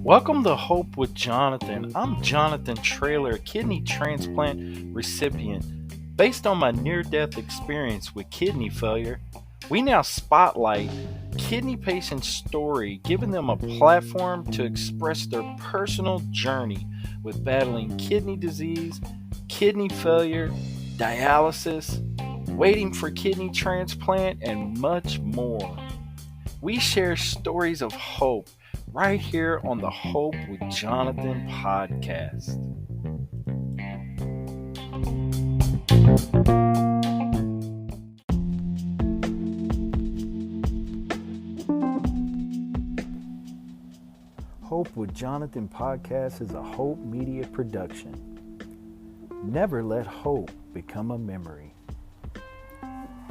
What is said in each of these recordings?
Welcome to Hope with Jonathan. I'm Jonathan Traylor, kidney transplant recipient. Based on my near-death experience with kidney failure, we now spotlight kidney patients' story, giving them a platform to express their personal journey with battling kidney disease, kidney failure, dialysis, waiting for kidney transplant, and much more. We share stories of hope right here on the Hope with Jonathan podcast. Hope with Jonathan podcast is a Hope Media production. Never let hope become a memory.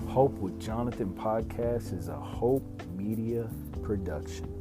Hope with Jonathan podcast is a Hope Media production.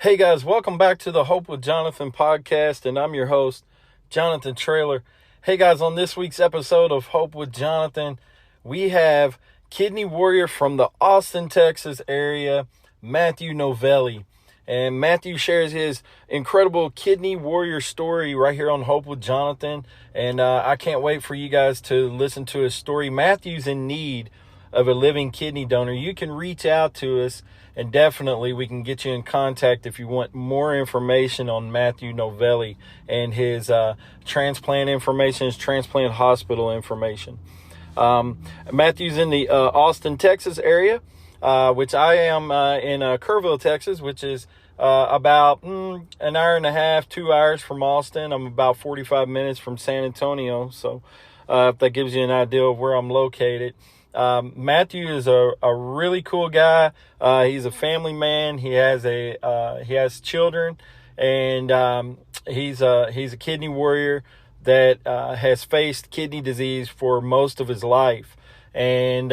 Hey guys, welcome back to the Hope with Jonathan podcast, and I'm your host, Jonathan Traylor. Hey guys, on this week's episode of Hope with Jonathan, we have kidney warrior from the Austin, Texas area, Matthew Novelli. And Matthew shares his incredible kidney warrior story right here on Hope with Jonathan. And I can't wait for you guys to listen to his story. Matthew's in need of a living kidney donor. You can reach out to us, and definitely we can get you in contact if you want more information on Matthew Novelli and his transplant information, his transplant hospital information. Matthew's in the Austin, Texas area, which I am in Kerrville, Texas, which is about an hour and a half, 2 hours from Austin. I'm about 45 minutes from San Antonio. So if that gives you an idea of where I'm located. Matthew is a really cool guy. He's a family man. He has children, and he's a kidney warrior that has faced kidney disease for most of his life. And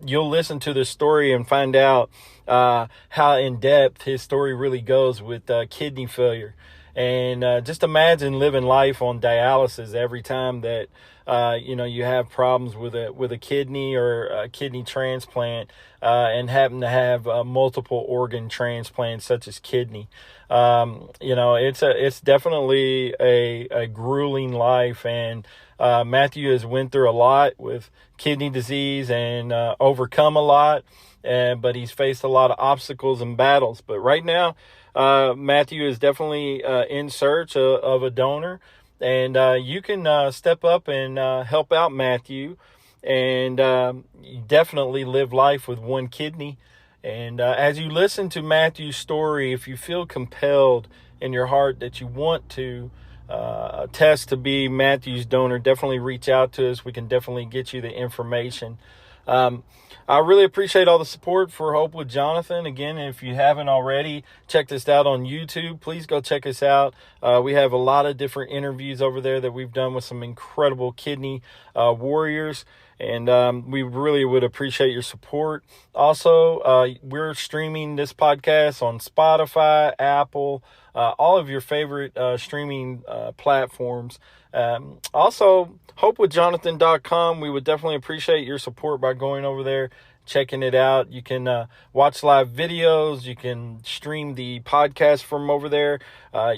you'll listen to the story and find out how in depth his story really goes with kidney failure. And just imagine living life on dialysis every time that you have problems with a kidney or a kidney transplant, and happen to have multiple organ transplants such as kidney. It's definitely a grueling life, and Matthew has went through a lot with kidney disease and overcome a lot, but he's faced a lot of obstacles and battles. But right now, Matthew is definitely in search of a donor. And you can step up and help out Matthew, and definitely live life with one kidney. And as you listen to Matthew's story, if you feel compelled in your heart that you want to test to be Matthew's donor, definitely reach out to us. We can definitely get you the information. I really appreciate all the support for Hope with Jonathan. Again, if you haven't already checked us out on YouTube, please go check us out. We have a lot of different interviews over there that we've done with some incredible kidney warriors, and we really would appreciate your support. Also, we're streaming this podcast on Spotify, Apple, all of your favorite streaming platforms. Also, hopewithjonathan.com. We would definitely appreciate your support by going over there, checking it out. You can watch live videos. You can stream the podcast from over there.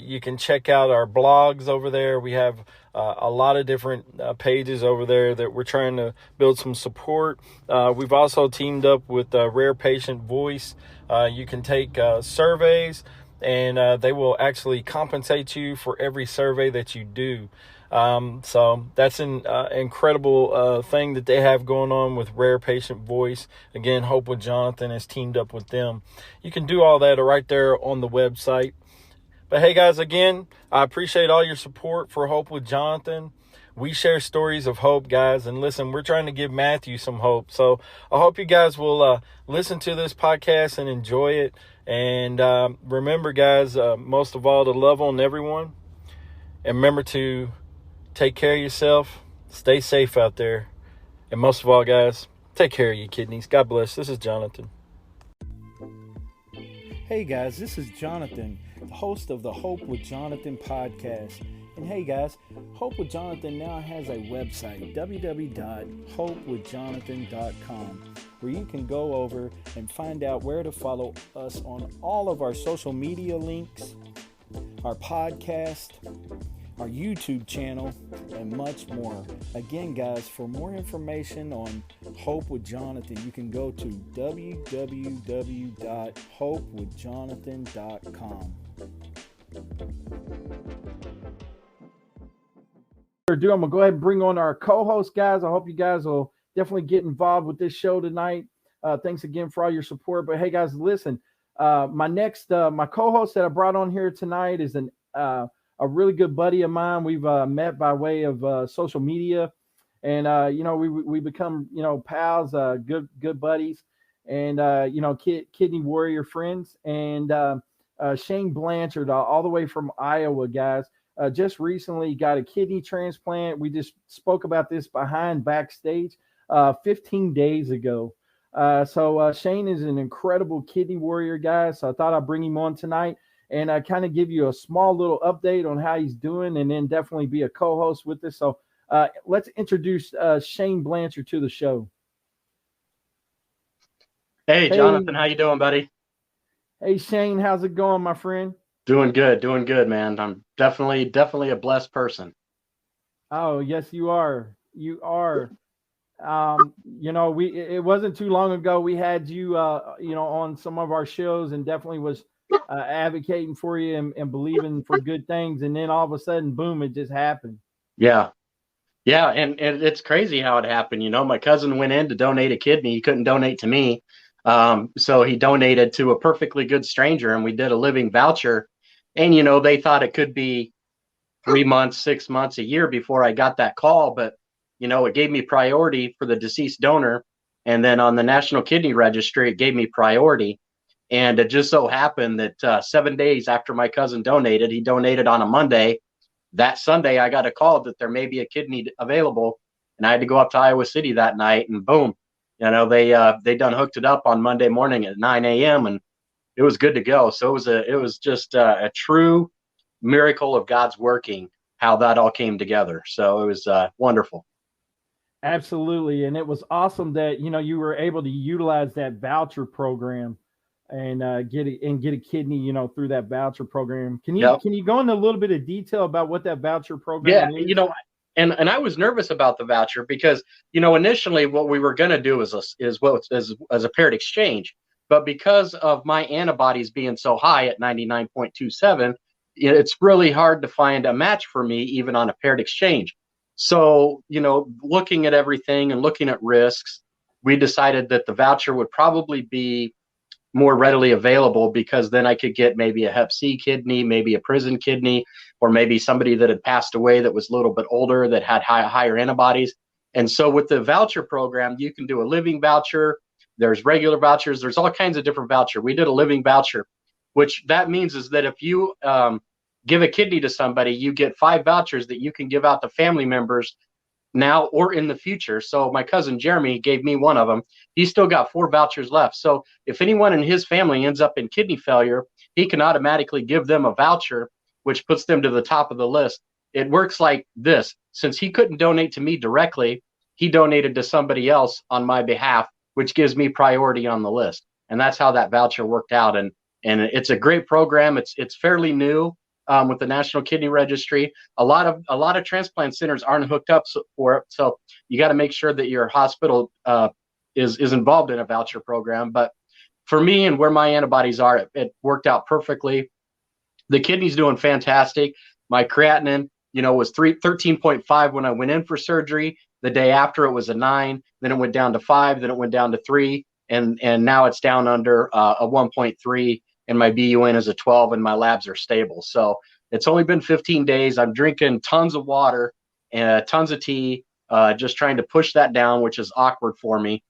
You can check out our blogs over there. We have a lot of different pages over there that we're trying to build some support. We've also teamed up with Rare Patient Voice. You can take surveys, and they will actually compensate you for every survey that you do. So that's an incredible thing that they have going on with Rare Patient Voice. Again, Hope with Jonathan has teamed up with them. You can do all that right there on the website. But hey guys, again, I appreciate all your support for Hope with Jonathan. we share stories of hope, guys. And listen, we're trying to give Matthew some hope. So I hope you guys will listen to this podcast and enjoy it. And remember, guys, most of all, to love on everyone. And remember to take care of yourself. Stay safe out there. And most of all, guys, take care of your kidneys. God bless. This is Jonathan. Hey guys, this is Jonathan, the host of the Hope with Jonathan podcast. And hey guys, Hope with Jonathan now has a website, www.hopewithjonathan.com, where you can go over and find out where to follow us on all of our social media links, our podcast, our YouTube channel, and much more. Again, guys, for more information on Hope with Jonathan, you can go to www.hopewithjonathan.com. I'm going to go ahead and bring on our co-host, guys. I hope you guys will definitely get involved with this show tonight. Thanks again for all your support. But hey, guys, listen, my co-host that I brought on here tonight is a really good buddy of mine. We've met by way of social media, and we become pals, good buddies, and kidney warrior friends. And Shane Blanchard, all the way from Iowa, guys, just recently got a kidney transplant. We just spoke about this backstage 15 days ago. So Shane is an incredible kidney warrior, guys. So I thought I'd bring him on tonight and kind of give you a small little update on how he's doing, and then definitely be a co-host with us. So let's introduce Shane Blanchard to the show. Hey, Jonathan, how you doing, buddy? Hey, Shane, how's it going, my friend? Doing good, man. I'm definitely a blessed person. Oh, yes, you are. You are. It wasn't too long ago we had you, on some of our shows, and definitely was advocating for you and believing for good things. And then all of a sudden, boom, it just happened. Yeah. And it's crazy how it happened. My cousin went in to donate a kidney. He couldn't donate to me. So he donated to a perfectly good stranger, and we did a living voucher. And, they thought it could be 3 months, 6 months, a year before I got that call. But, it gave me priority for the deceased donor. And then on the National Kidney Registry, it gave me priority. And it just so happened that 7 days after my cousin donated, he donated on a Monday. That Sunday, I got a call that there may be a kidney available. And I had to go up to Iowa City that night, and boom, they done hooked it up on Monday morning at 9 a.m. and it was good to go. So it was just a true miracle of God's working, how that all came together. So it was wonderful. Absolutely. And it was awesome that, you were able to utilize that voucher program and get a kidney, through that voucher program. Can you go into a little bit of detail about what that voucher program is? And I was nervous about the voucher because, initially what we were going to do is a paired exchange. But because of my antibodies being so high at 99.27, it's really hard to find a match for me, even on a paired exchange. So, looking at everything and looking at risks, we decided that the voucher would probably be more readily available, because then I could get maybe a Hep C kidney, maybe a prison kidney, or maybe somebody that had passed away that was a little bit older that had higher antibodies. And so with the voucher program, you can do a living voucher. There's regular vouchers. There's all kinds of different vouchers. We did a living voucher, which that means is that if you give a kidney to somebody, you get 5 vouchers that you can give out to family members now or in the future. So my cousin Jeremy gave me one of them. He's still got 4 vouchers left. So if anyone in his family ends up in kidney failure, he can automatically give them a voucher, which puts them to the top of the list. It works like this. Since he couldn't donate to me directly, he donated to somebody else on my behalf, which gives me priority on the list. And that's how that voucher worked out. And it's a great program. It's fairly new. With the National Kidney Registry, a lot of transplant centers aren't hooked up for it, so you got to make sure that your hospital is involved in a voucher program. But for me and where my antibodies are, it worked out perfectly. The kidney's doing fantastic. My creatinine, was 13.5 when I went in for surgery. The day after, it was a 9. Then it went down to 5. Then it went down to 3, and now it's down under a 1.3. And my BUN is a 12, and my labs are stable. So it's only been 15 days. I'm drinking tons of water, tons of tea, just trying to push that down, which is awkward for me,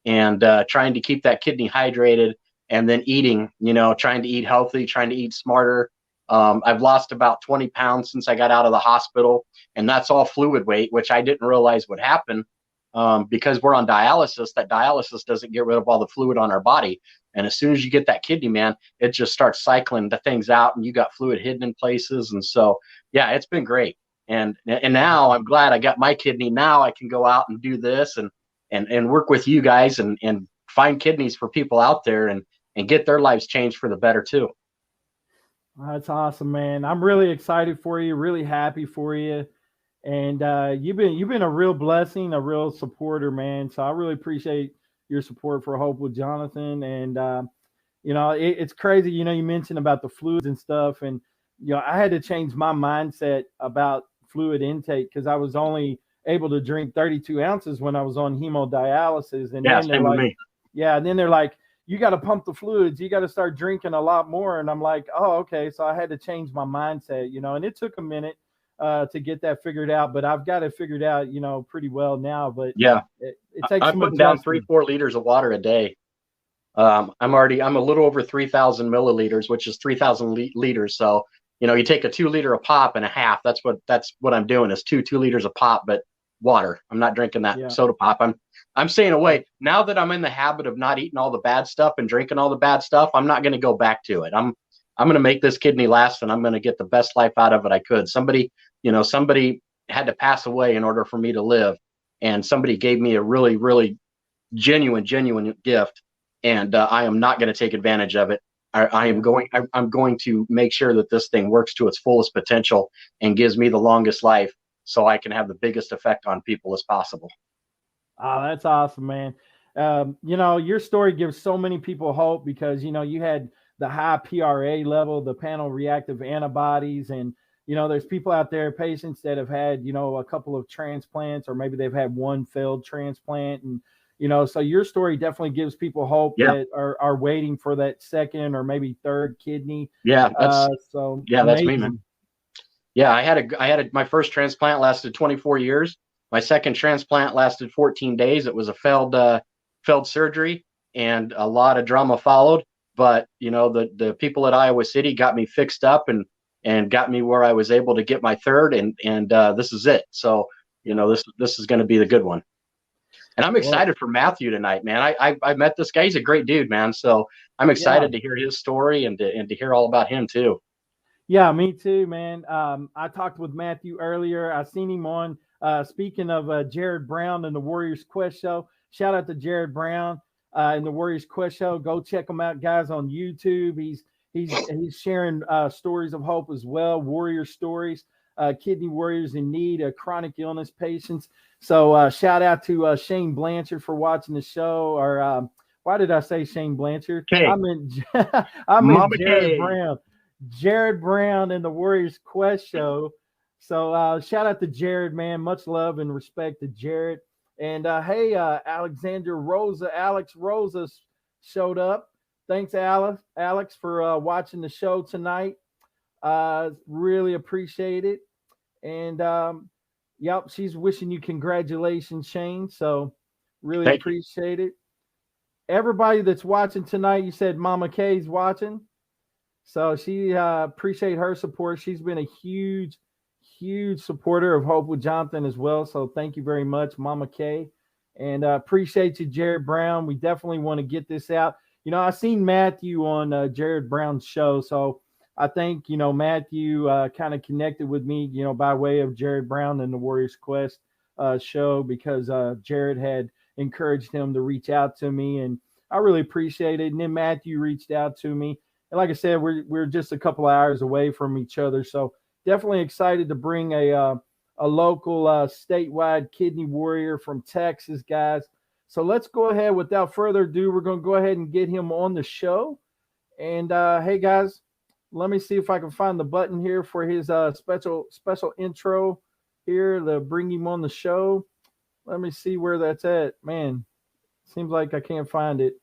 and trying to keep that kidney hydrated, and then eating, trying to eat healthy, trying to eat smarter. I've lost about 20 pounds since I got out of the hospital, and that's all fluid weight, which I didn't realize would happen because we're on dialysis. That dialysis doesn't get rid of all the fluid on our body. And as soon as you get that kidney, man, it just starts cycling the things out, and you got fluid hidden in places. And so, yeah, it's been great. And now I'm glad I got my kidney. Now I can go out and do this and work with you guys and find kidneys for people out there and get their lives changed for the better too. That's awesome, man. I'm really excited for you, really happy for you. And you've been a real blessing, a real supporter, man. So I really appreciate your support for Hope with Jonathan. And, it's crazy. You mentioned about the fluids and stuff. And, I had to change my mindset about fluid intake because I was only able to drink 32 ounces when I was on hemodialysis. And then they're like, and then they're like, you got to pump the fluids. You got to start drinking a lot more. And I'm like, oh, okay. So I had to change my mindset, and it took a minute to get that figured out, but I've got it figured out, pretty well now. But yeah, it takes I'm putting down 3-4 liters of water a day. I'm a little over 3,000 milliliters, which is 3,000 liters. So, you take a 2 liter of pop and a half. That's what I'm doing is 2 liters of pop, but water. I'm not drinking that soda pop. I'm staying away. Now that I'm in the habit of not eating all the bad stuff and drinking all the bad stuff, I'm not going to go back to it. I'm going to make this kidney last, and I'm going to get the best life out of it I could. Somebody had to pass away in order for me to live, and somebody gave me a really, really genuine gift, and I am not going to take advantage of it. I'm going to make sure that this thing works to its fullest potential and gives me the longest life so I can have the biggest effect on people as possible. Oh, that's awesome, man. Your story gives so many people hope because, you had the high PRA level, the panel reactive antibodies. And, there's people out there, patients that have had, a couple of transplants, or maybe they've had one failed transplant. And, so your story definitely gives people hope that are waiting for that second or maybe third kidney. Yeah. That's amazing. That's me, man. Yeah. I had my first transplant lasted 24 years. My second transplant lasted 14 days. It was a failed surgery, and a lot of drama followed. But, the people at Iowa City got me fixed up and got me where I was able to get my third, and this is it. So, this is going to be the good one. And I'm excited for Mathew tonight, man. I met this guy. He's a great dude, man. So I'm excited to hear his story and to hear all about him too. Yeah, me too, man. I talked with Mathew earlier. I seen him on, speaking of Jared Brown and the Warriors Quest show. Shout out to Jared Brown in the Warriors Quest show. Go check him out, guys, on YouTube. He's sharing stories of hope as well, warrior stories, kidney warriors in need, chronic illness patients. So shout out to Shane Blanchard for watching the show. Or why did I say Shane Blanchard? Okay. I meant Jared Brown. Jared Brown in the Warriors Quest show. So shout out to Jared, man. Much love and respect to Jared. And hey, Alex Rosa showed up. Thanks, Alex, for watching the show tonight. Really appreciate it. And yep, she's wishing you congratulations, Shane. So really appreciate it. Everybody that's watching tonight, you said Mama Kay's watching. So she appreciate her support. She's been a huge supporter of Hope with Jonathan as well. So thank you very much, Mama Kay. And appreciate you, Jared Brown. We definitely want to get this out. I seen Mathew on Jared Brown's show. So I think, Mathew kind of connected with me, by way of Jared Brown and the Warriors Quest show, because Jared had encouraged him to reach out to me. And I really appreciate it. And then Mathew reached out to me. And like I said, we're just a couple hours away from each other. So definitely excited to bring a local statewide kidney warrior from Texas, guys. So let's go ahead. Without further ado, we're going to go ahead and get him on the show. And hey, guys, let me see if I can find the button here for his special intro here to bring him on the show. Let me see where that's at. Man, seems like I can't find it.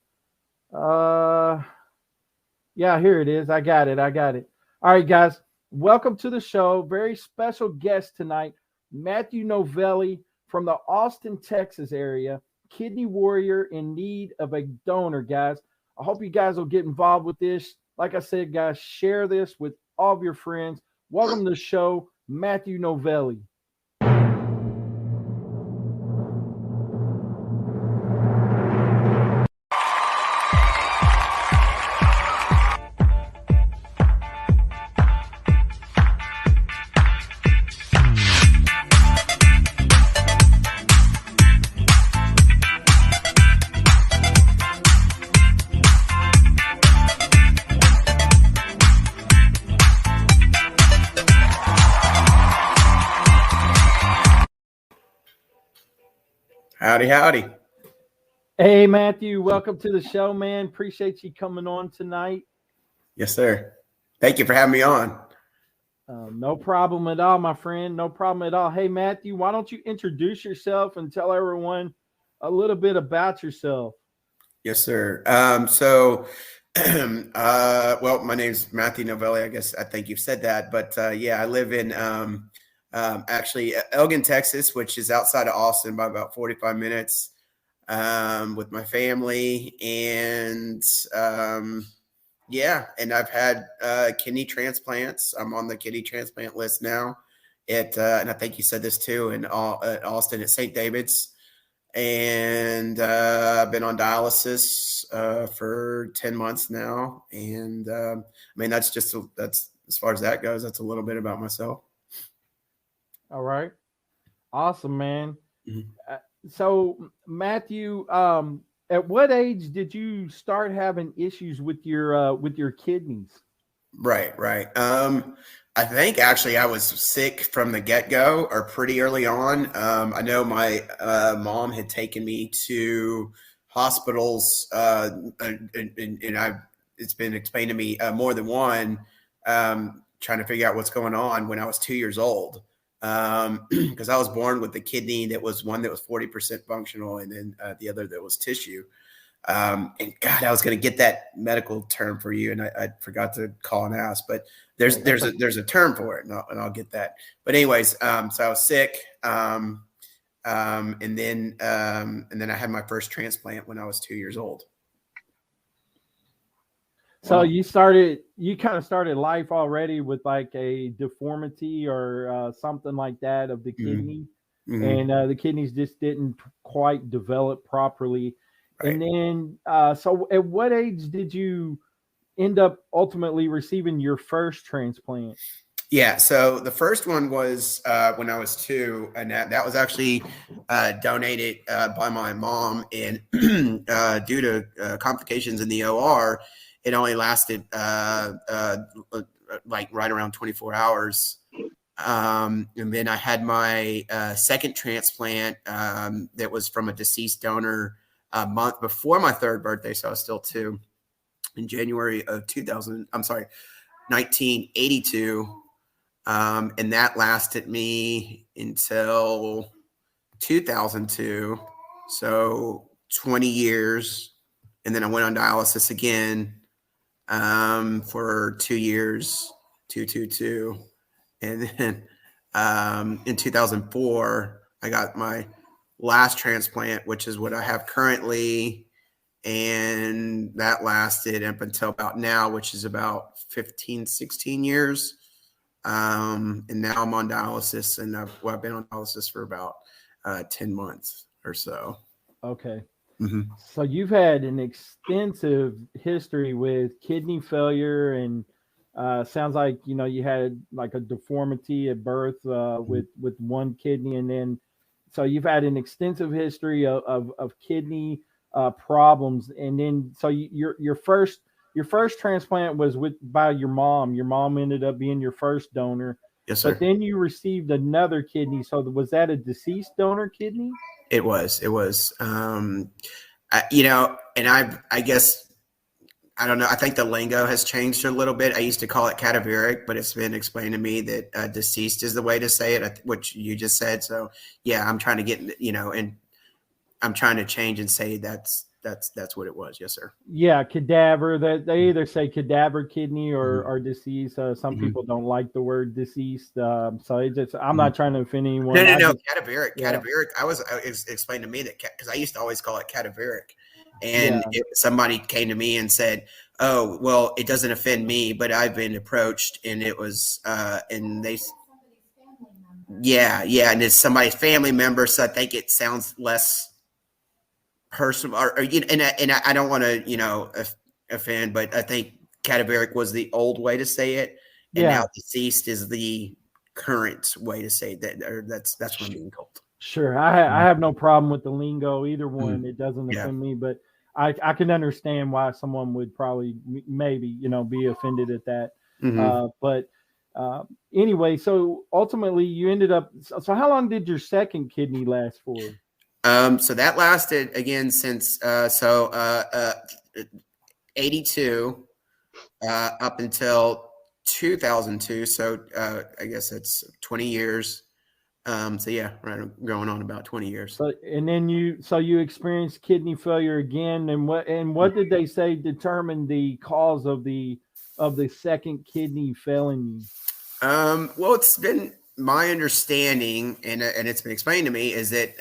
Yeah, here it is. I got it. All right, guys. Welcome to the show. Very special guest tonight, Matthew Novelli from the Austin, Texas area, kidney warrior in need of a donor, guys. I hope you guys will get involved with this. Like I said, guys, share this with all of your friends. Welcome to the show, Matthew Novelli. Howdy, howdy. Hey, Matthew, welcome to the show, man. Appreciate you coming on tonight. Yes, sir. Thank you for having me on. No problem at all, my friend. No problem at all. Hey, Matthew, why don't you introduce yourself and tell everyone a little bit about yourself? Yes, sir. Well, my name's Matthew Novelli. I think you've said that, but I live in actually Elgin, Texas, which is outside of Austin by about 45 minutes with my family. And and I've had kidney transplants. I'm on the kidney transplant list now and I think you said this too, in Austin at St. David's. And I've been on dialysis for 10 months now. And that's as far as that goes, that's a little bit about myself. All right. Awesome, man. Mm-hmm. So Matthew, at what age did you start having issues with your kidneys? Right. I think actually I was sick from the get-go or pretty early on. I know my mom had taken me to hospitals and it's been explained to me more than one, trying to figure out what's going on when I was 2 years old. Because I was born with the kidney that was one that was 40% functional and then the other that was tissue. And God, I was going to get that medical term for you, and I forgot to call and ask. But there's a term for it, and I'll get that. But anyways, so I was sick, and then I had my first transplant when I was 2 years old. So you kind of started life already with like a deformity or something like that of the kidney, and the kidneys just didn't quite develop properly. Right. And then, so at what age did you end up ultimately receiving your first transplant? Yeah, so the first one was when I was 2, and that was actually donated by my mom, and due to complications in the OR, it only lasted like right around 24 hours. And then I had my second transplant that was from a deceased donor a month before my third birthday. So I was still 2 in January of 1982. And that lasted me until 2002. So 20 years. And then I went on dialysis again for 2 years, 2. And then in 2004, I got my last transplant, which is what I have currently. And that lasted up until about now, which is about 15, 16 years. And now I'm on dialysis, and I've been on dialysis for about 10 months or so. Okay. Mm-hmm. So you've had an extensive history with kidney failure, and sounds like, you had like a deformity at birth with one kidney, and then so you've had an extensive history of kidney problems, and then so your first transplant was by your mom. Your mom ended up being your first donor. Yes, sir. But then you received another kidney. So was that a deceased donor kidney? It was. And I guess, I don't know. I think the lingo has changed a little bit. I used to call it cadaveric, but it's been explained to me that deceased is the way to say it, which you just said. So yeah, I'm trying to get, and I'm trying to change and say that's that's what it was. Yes, sir. Yeah, cadaver. That they either say cadaver kidney or deceased. Some people don't like the word deceased. So it just I'm not trying to offend anyone. No. Cadaveric. Cadaveric. It's explained to me that because I used to always call it cadaveric, and somebody came to me and said, "Oh, well, it doesn't offend me, but I've been approached, and it was, and they." Yeah, and it's somebody's family member, so I think it sounds less personal. And I don't want to, offend, but I think cadaveric was the old way to say it, and now deceased is the current way to say that. Or that's what I'm being told. Sure, I have no problem with the lingo, either one. It doesn't offend me, but I can understand why someone would probably maybe be offended at that. But anyway, so ultimately you ended up. So how long did your second kidney last for? So that lasted again since 82 up until 2002. So I guess that's 20 years. So yeah, right, going on about 20 years. So, and then you experienced kidney failure again, and what did they say determined the cause of the second kidney failing you? Well, it's been my understanding, and it's been explained to me, is that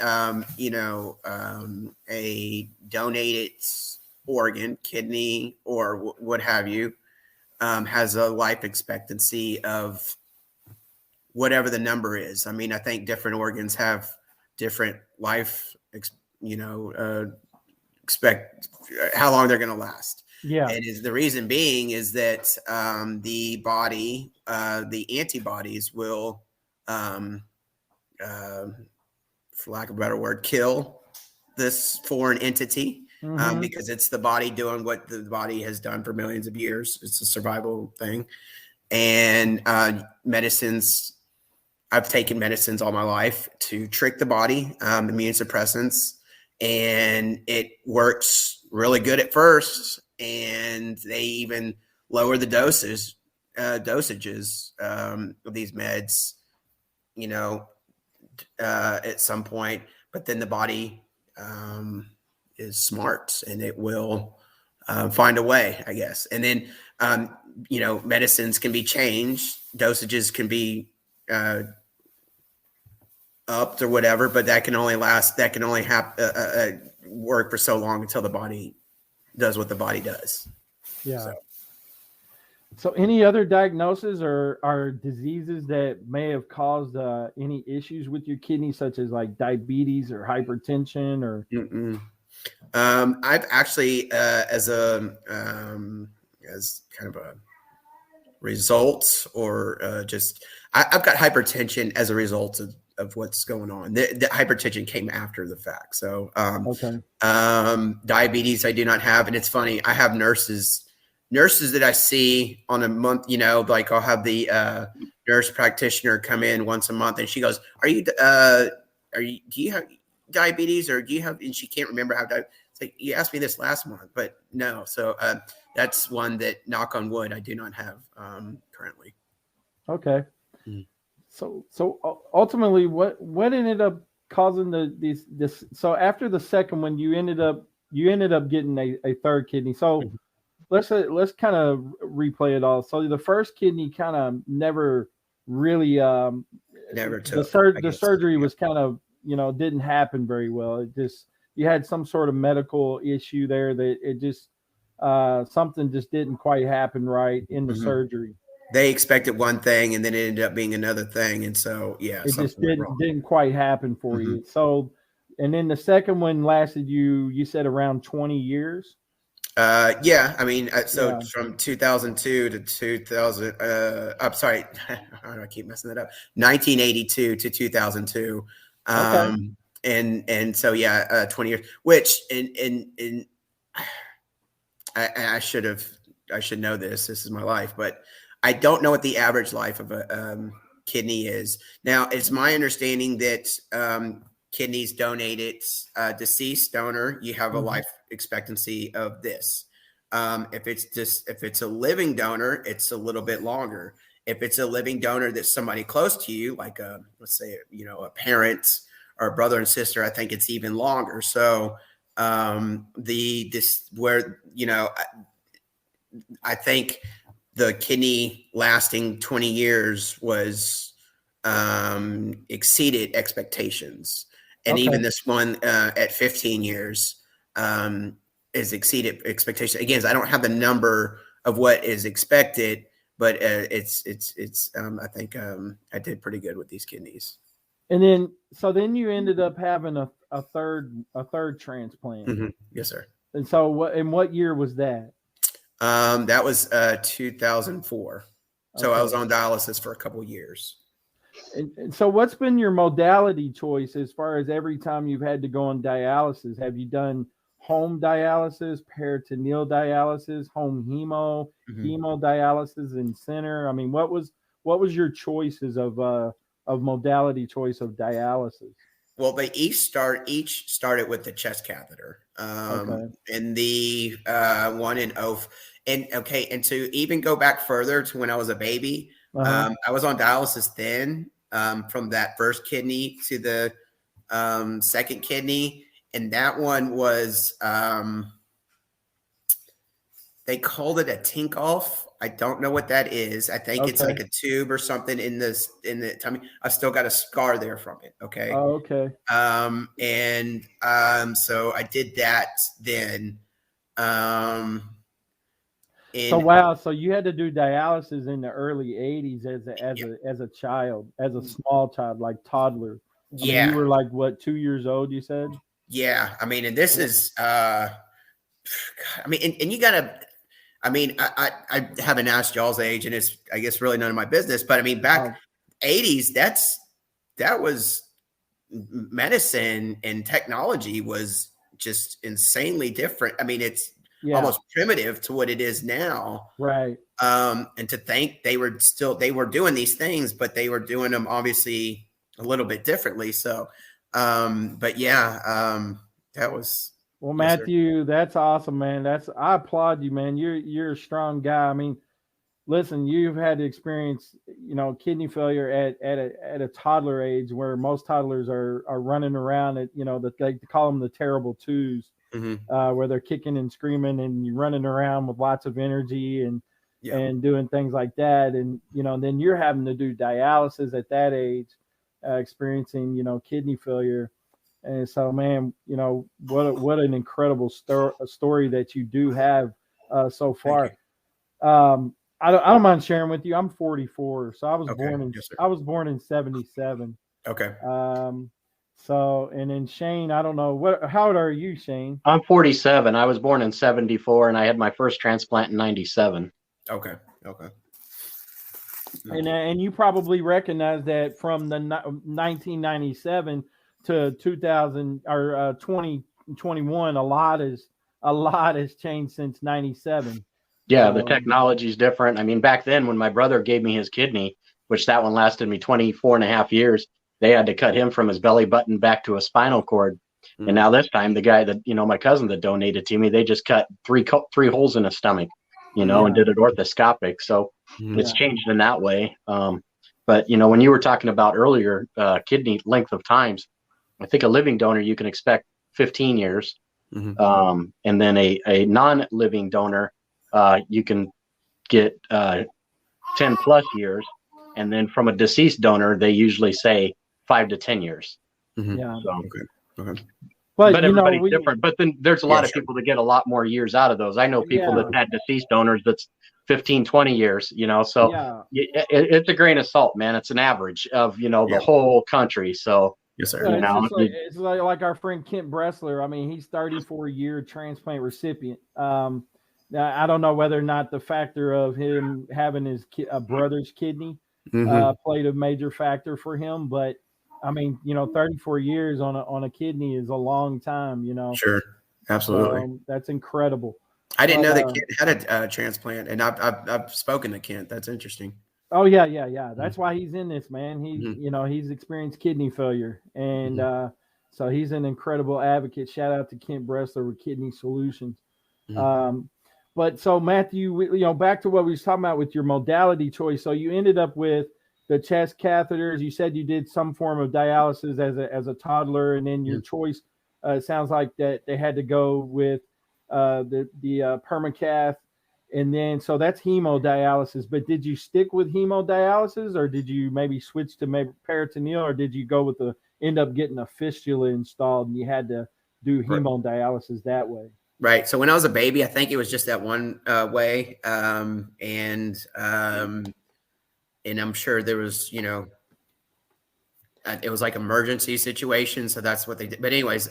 a donated organ, kidney or what have you, has a life expectancy of whatever the number is. I mean, I think different organs have different life, expect how long they're going to last. Yeah. And the reason being is that the body, the antibodies will, for lack of a better word, kill this foreign entity because it's the body doing what the body has done for millions of years. It's a survival thing. And medicines, I've taken medicines all my life to trick the body, immune suppressants, and it works really good at first. And they even lower the dosages of these meds, at some point. But then the body is smart, and it will find a way, I guess. And then, medicines can be changed, dosages can be upped or whatever, but that can only work for so long until the body does what the body does. Yeah. So any other diagnoses or diseases that may have caused any issues with your kidney, such as like diabetes or hypertension or? I've actually, as kind of a result, or I've got hypertension as a result of what's going on. The hypertension came after the fact. So, diabetes I do not have. And it's funny, I have nurses that I see on a month, like I'll have the nurse practitioner come in once a month, and she goes, do you have diabetes, or do you have, and she can't remember how to, it's like, you asked me this last month, but no. So that's one that, knock on wood, I do not have currently. Okay. So ultimately, what ended up causing this? So after the second one, you ended up getting a third kidney. So let's kind of replay it all. So the first kidney kind of never really never took. The surgery was kind of didn't happen very well. It just, you had some sort of medical issue there that it just something just didn't quite happen right in the surgery. They expected one thing, and then it ended up being another thing. And so, yeah, it just didn't quite happen for you. So, and then the second one lasted you said around 20 years. Yeah. I mean, from 2002 to 2000, I'm sorry. I keep messing that up. 1982 to 2002. And so, 20 years, which, and I should know this. This is my life, but I don't know what the average life of a kidney is. Now, it's my understanding that kidneys donated, deceased donor, you have a life expectancy of this. If it's a living donor, it's a little bit longer. If it's a living donor that's somebody close to you, like let's say a parent or a brother and sister, I think it's even longer. So where, I think the kidney lasting 20 years was exceeded expectations. And even this one at 15 years is exceeded expectations. Again, I don't have the number of what is expected, but it's I think I did pretty good with these kidneys. And then you ended up having a third transplant. Mm-hmm. Yes, sir. And so what year was that? That was 2004. So I was on dialysis for a couple of years. And so what's been your modality choice as far as every time you've had to go on dialysis? Have you done home dialysis, peritoneal dialysis, home hemodialysis in center? I mean, what was your choices of modality choice of dialysis? Well, they each started with the chest catheter, and the one in and to even go back further to when I was a baby, I was on dialysis then, from that first kidney to the second kidney, and that one was they called it a Tinkoff. I don't know what that is. I think it's like a tube or something in the tummy. I've still got a scar there from it. Okay. Oh, okay. So I did that then. So you had to do dialysis in the early 80s as a child, as a small child, like toddler. I mean, you were like what, 2 years old, you said? Yeah. I mean, and this is and you gotta, I mean, I haven't asked y'all's age, and it's, I guess, really none of my business. But I mean, back 80s, that was medicine, and technology was just insanely different. I mean, it's almost primitive to what it is now. Right. And to think they were doing these things, but they were doing them obviously a little bit differently. So, that was. Well, Matthew, that's awesome, man. I applaud you, man. You're a strong guy. I mean, listen, you've had to experience, kidney failure at a toddler age, where most toddlers are running around at, they call them the terrible twos, where they're kicking and screaming and you're running around with lots of energy and doing things like that. And, then you're having to do dialysis at that age, experiencing, kidney failure. And so, man, what an incredible story that you do have so far. I don't mind sharing with you. I'm 44, so I was born in 77. Okay. So, and then Shane, I don't know how old are you, Shane? I'm 47. I was born in 74, and I had my first transplant in 97. Okay. And you probably recognize that from the 1997 to 2000 or 2021, a lot has changed since 97. Yeah, the technology is different. I mean, back then when my brother gave me his kidney, which that one lasted me 24 and a half years, they had to cut him from his belly button back to a spinal cord. And now this time, the guy that, my cousin that donated to me, they just cut three holes in his stomach, and did it orthoscopic. So it's changed in that way. But, when you were talking about earlier, kidney length of times, I think a living donor, you can expect 15 years. And then a non-living donor, you can get 10 plus years. And then from a deceased donor, they usually say 5 to 10 years. Yeah. So, okay. But everybody's different. But then there's a lot of people that get a lot more years out of those. I know people that had deceased donors that's 15, 20 years, so it's a grain of salt, man. It's an average of, the whole country. So, yes, sir. It's like our friend Kent Bressler. I mean, he's 34-year transplant recipient. Now, I don't know whether or not the factor of him having his brother's kidney played a major factor for him, but I mean, 34 years on a kidney is a long time. Sure, absolutely. That's incredible. I didn't know that Kent had a transplant, and I've spoken to Kent. That's interesting. Oh yeah. That's why he's in this, man. He's experienced kidney failure, and so he's an incredible advocate. Shout out to Kent Bressler with Kidney Solutions. But so Matthew, back to what we was talking about with your modality choice. So you ended up with the chest catheters. You said you did some form of dialysis as a toddler, and then your choice it sounds like that they had to go with the permacath, and then so that's hemodialysis. But did you stick with hemodialysis, or did you maybe switch to maybe peritoneal, or did you go with end up getting a fistula installed and you had to do hemodialysis that way? Right. So when I was a baby, I think it was just that one way, and I'm sure there was, it was like emergency situation, so that's what they did. But anyways,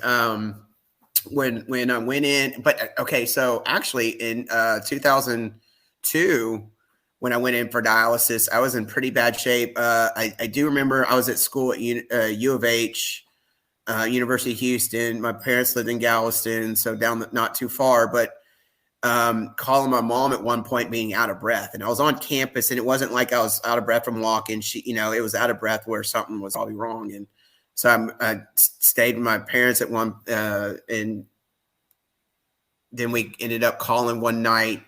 when I went in, but okay, so actually in 2002, when I went in for dialysis, I was in pretty bad shape. I do remember I was at school at U of H, University of Houston. My parents lived in Galveston, so not too far, but calling my mom at one point being out of breath, and I was on campus, and it wasn't like I was out of breath from walking. It was out of breath where something was probably wrong. And so I stayed with my parents at one, and then we ended up calling one night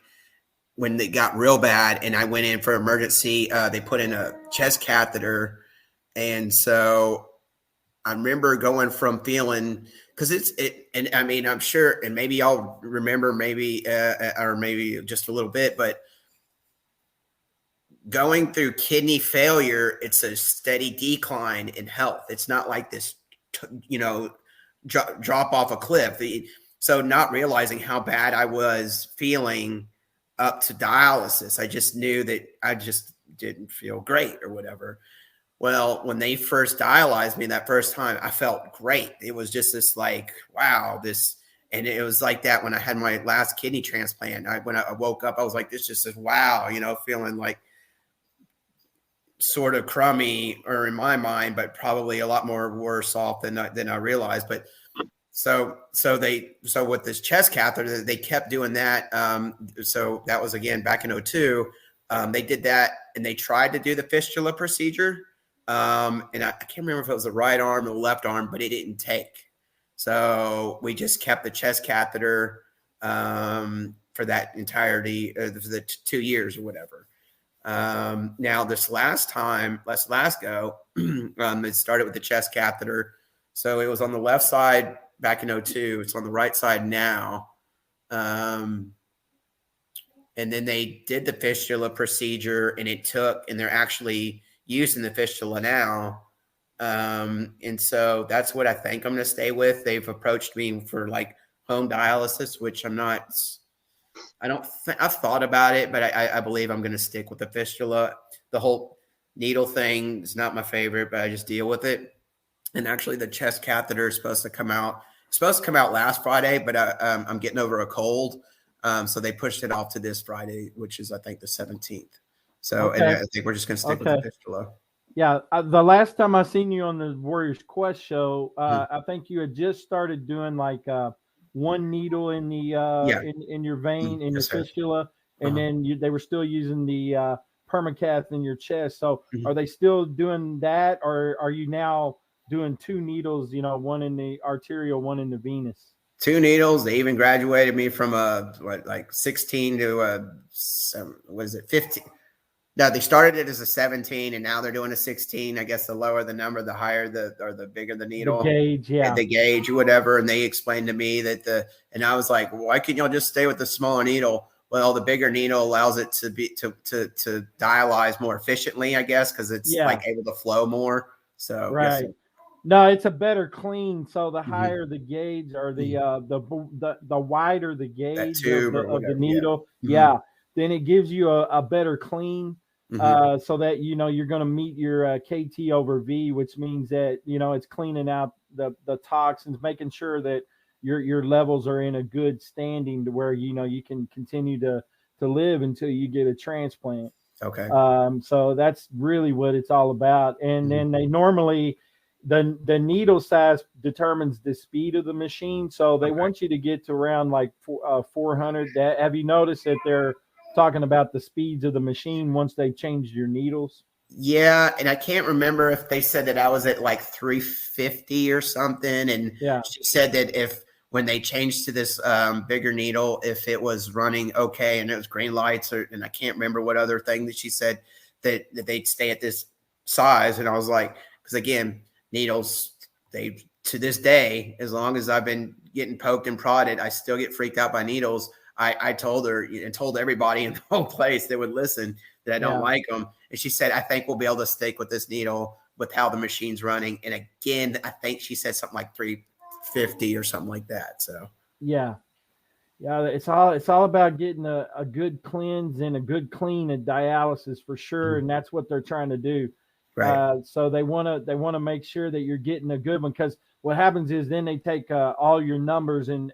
when it got real bad, and I went in for emergency. They put in a chest catheter, and so I remember going from feeling, because and I mean, I'm sure, and maybe y'all remember, or maybe just a little bit, but going through kidney failure, it's a steady decline in health. It's not like this, drop off a cliff. So not realizing how bad I was feeling up to dialysis, I just knew that I just didn't feel great or whatever. Well, when they first dialyzed me that first time, I felt great. It was just this like, wow, and it was like that when I had my last kidney transplant. When I woke up, I was like, this just is wow, feeling like sort of crummy, or in my mind, but probably a lot more worse off than I realized. But so with this chest catheter, they kept doing that. So that was again back in 2002. They did that, and they tried to do the fistula procedure. And I can't remember if it was the right arm or the left arm, but it didn't take. So we just kept the chest catheter for that entirety, for the 2 years or whatever. Now this last go, it started with the chest catheter. So it was on the left side back in 2002. It's on the right side now. And then they did the fistula procedure, and they're actually using the fistula now. And so that's what I think I'm going to stay with. They've approached me for like home dialysis, which I've thought about it, but I believe I'm going to stick with the fistula. The whole needle thing is not my favorite, but I just deal with it. And actually the chest catheter is supposed to come out last Friday, but I'm getting over a cold. So they pushed it off to this Friday, which is, I think, the 17th. So, okay. And I think we're just going to stick with the fistula. Yeah. The last time I seen you on the Warriors Quest show, I think you had just started doing like one needle in the in your vein, in your fistula, and then they were still using the permacath in your chest. So are they still doing that, or are you now doing two needles, one in the arterial, one in the venous? Two needles. They even graduated me from 16 to 15. No, they started it as a 17, and now they're doing a 16. I guess the lower the number, the higher the bigger the needle. The gauge, yeah. The gauge or whatever. And they explained to me and I was like, well, why can't y'all just stay with the smaller needle? Well, the bigger needle allows it to dialyze more efficiently, I guess, because it's like able to flow more. So right. No, it's a better clean. So the higher the gauge, or the wider the gauge of the needle, then it gives you a better clean, so that you're going to meet your KT over V, which means that it's cleaning out the toxins, making sure that your levels are in a good standing to where you can continue to live until you get a transplant. Okay. So that's really what it's all about. And then they normally, the needle size determines the speed of the machine. So they want you to get to around like 400. Have you noticed that they're talking about the speeds of the machine once they changed your needles? Yeah, and I can't remember if they said that I was at like 350 or something. And she said that when they changed to this bigger needle, if it was running okay and it was green lights, and I can't remember what other thing that she said, that they'd stay at this size. And I was like, because again, needles, they to this day, as long as I've been getting poked and prodded, I still get freaked out by needles. I told her and told everybody in the whole place that would listen that I don't like them. And she said, I think we'll be able to stick with this needle with how the machine's running. And again, I think she said something like 350 or something like that. So yeah, it's all about getting a good cleanse and a good clean at dialysis for sure. And that's what they're trying to do. Right. So they want to make sure that you're getting a good one, because what happens is then they take all your numbers and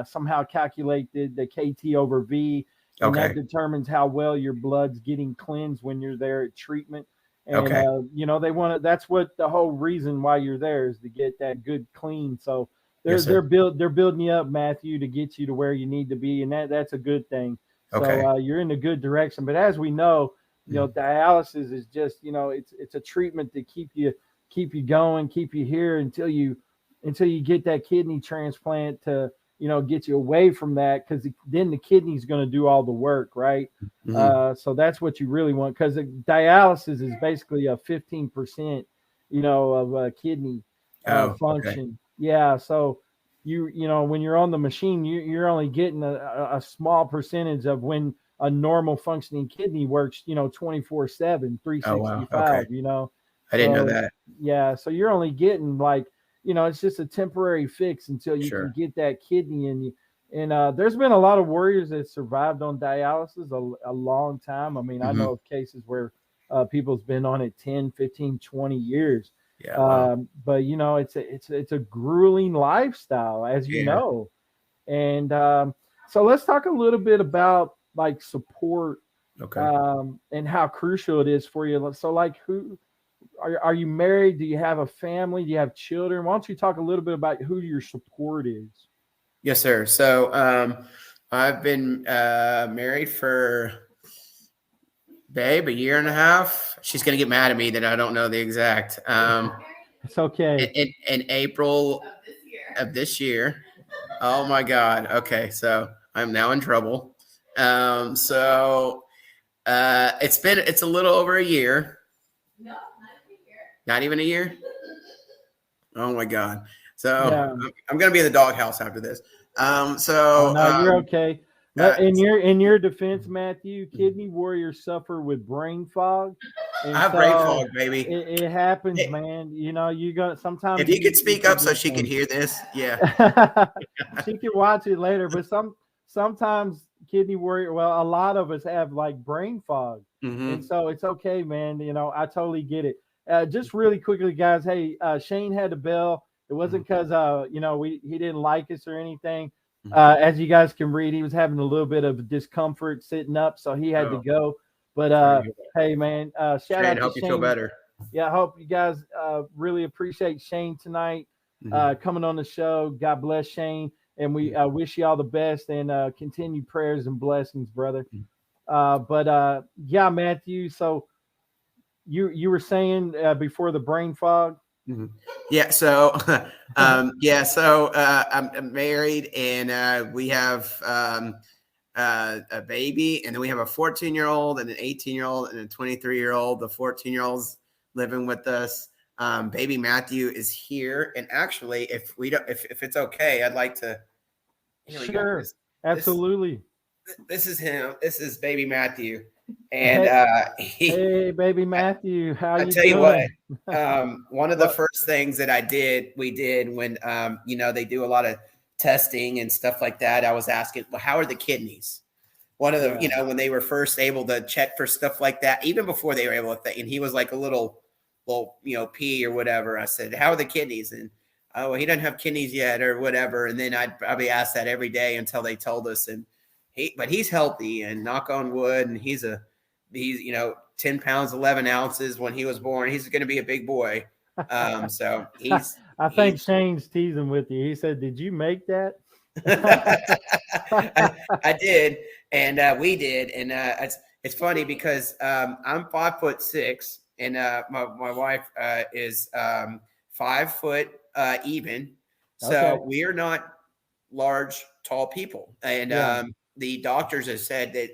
somehow calculate the KT over V, and that determines how well your blood's getting cleansed when you're there at treatment. And they want to. That's what the whole reason why you're there is to get that good clean. So they're building you up, Matthew, to get you to where you need to be, and that's a good thing. So you're in a good direction. But as we know, dialysis is just, it's a treatment to keep you going, keep you here until you get that kidney transplant to, get you away from that, because then the kidney's going to do all the work, right? So that's what you really want, because dialysis is basically a 15%, of kidney function. Yeah. So when you're on the machine, you're only getting a small percentage of when a normal functioning kidney works, 24/7, 365, I didn't know that. Yeah. So you're only getting it's just a temporary fix until you can get that kidney in you. And there's been a lot of warriors that survived on dialysis a long time. I mean, I know of cases where people's been on it 10, 15, 20 years. Yeah. Wow. But it's a grueling lifestyle, as you know. And so let's talk a little bit about support, and how crucial it is for you. So who are you married? Do you have a family? Do you have children? Why don't you talk a little bit about who your support is? Yes, sir. So I've been married for a year and a half. She's gonna get mad at me that I don't know the exact. It's okay. In April of this year. Oh my God. Okay, so I'm now in trouble. It's a little over a year. No, not even a year. Oh my God. So I'm going to be in the doghouse after this. You're okay. In your defense, Matthew, kidney warriors suffer with brain fog. I have brain fog, baby. It happens, man. You got sometimes. If you could speak up so she could hear this, she can watch it later. But sometimes kidney warrior. Well, a lot of us have brain fog, and so it's okay, man. I totally get it. Just really quickly, guys. Hey, Shane had a bell. It wasn't because he didn't like us or anything. As you guys can read, he was having a little bit of discomfort sitting up, so he had to go. But hey, man, shout Shane, out to hope Shane. You feel better. Yeah, I hope you guys really appreciate Shane tonight coming on the show. God bless Shane, and we wish you all the best and continued prayers and blessings, brother. Yeah, Matthew. So you were saying before the brain fog. Yeah. So, I'm married, and we have a baby, and then we have a 14-year-old and an 18-year-old and a 23-year-old. The 14-year-old's living with us. Baby Mathew is here, and actually, if it's okay, I'd like to. Sure. Absolutely. This is him. This is baby Mathew. And hey, baby Mathew, how you doing? I tell you what, one of the first things that we did when they do a lot of testing and stuff like that, I was asking, well, how are the kidneys? One of the, when they were first able to check for stuff like that, even before they were able to, and he was like a little pee or whatever. I said, how are the kidneys? And oh, well, he doesn't have kidneys yet or whatever. And then I'd probably ask that every day until they told us. But he's healthy, and knock on wood, and he's 10 pounds, 11 ounces when he was born. He's going to be a big boy. So I think Shane's teasing with you. He said, did you make that? I did. And we did. And it's funny because I'm 5'6", and my wife is 5 foot even. So we are not large, tall people. And the doctors have said that,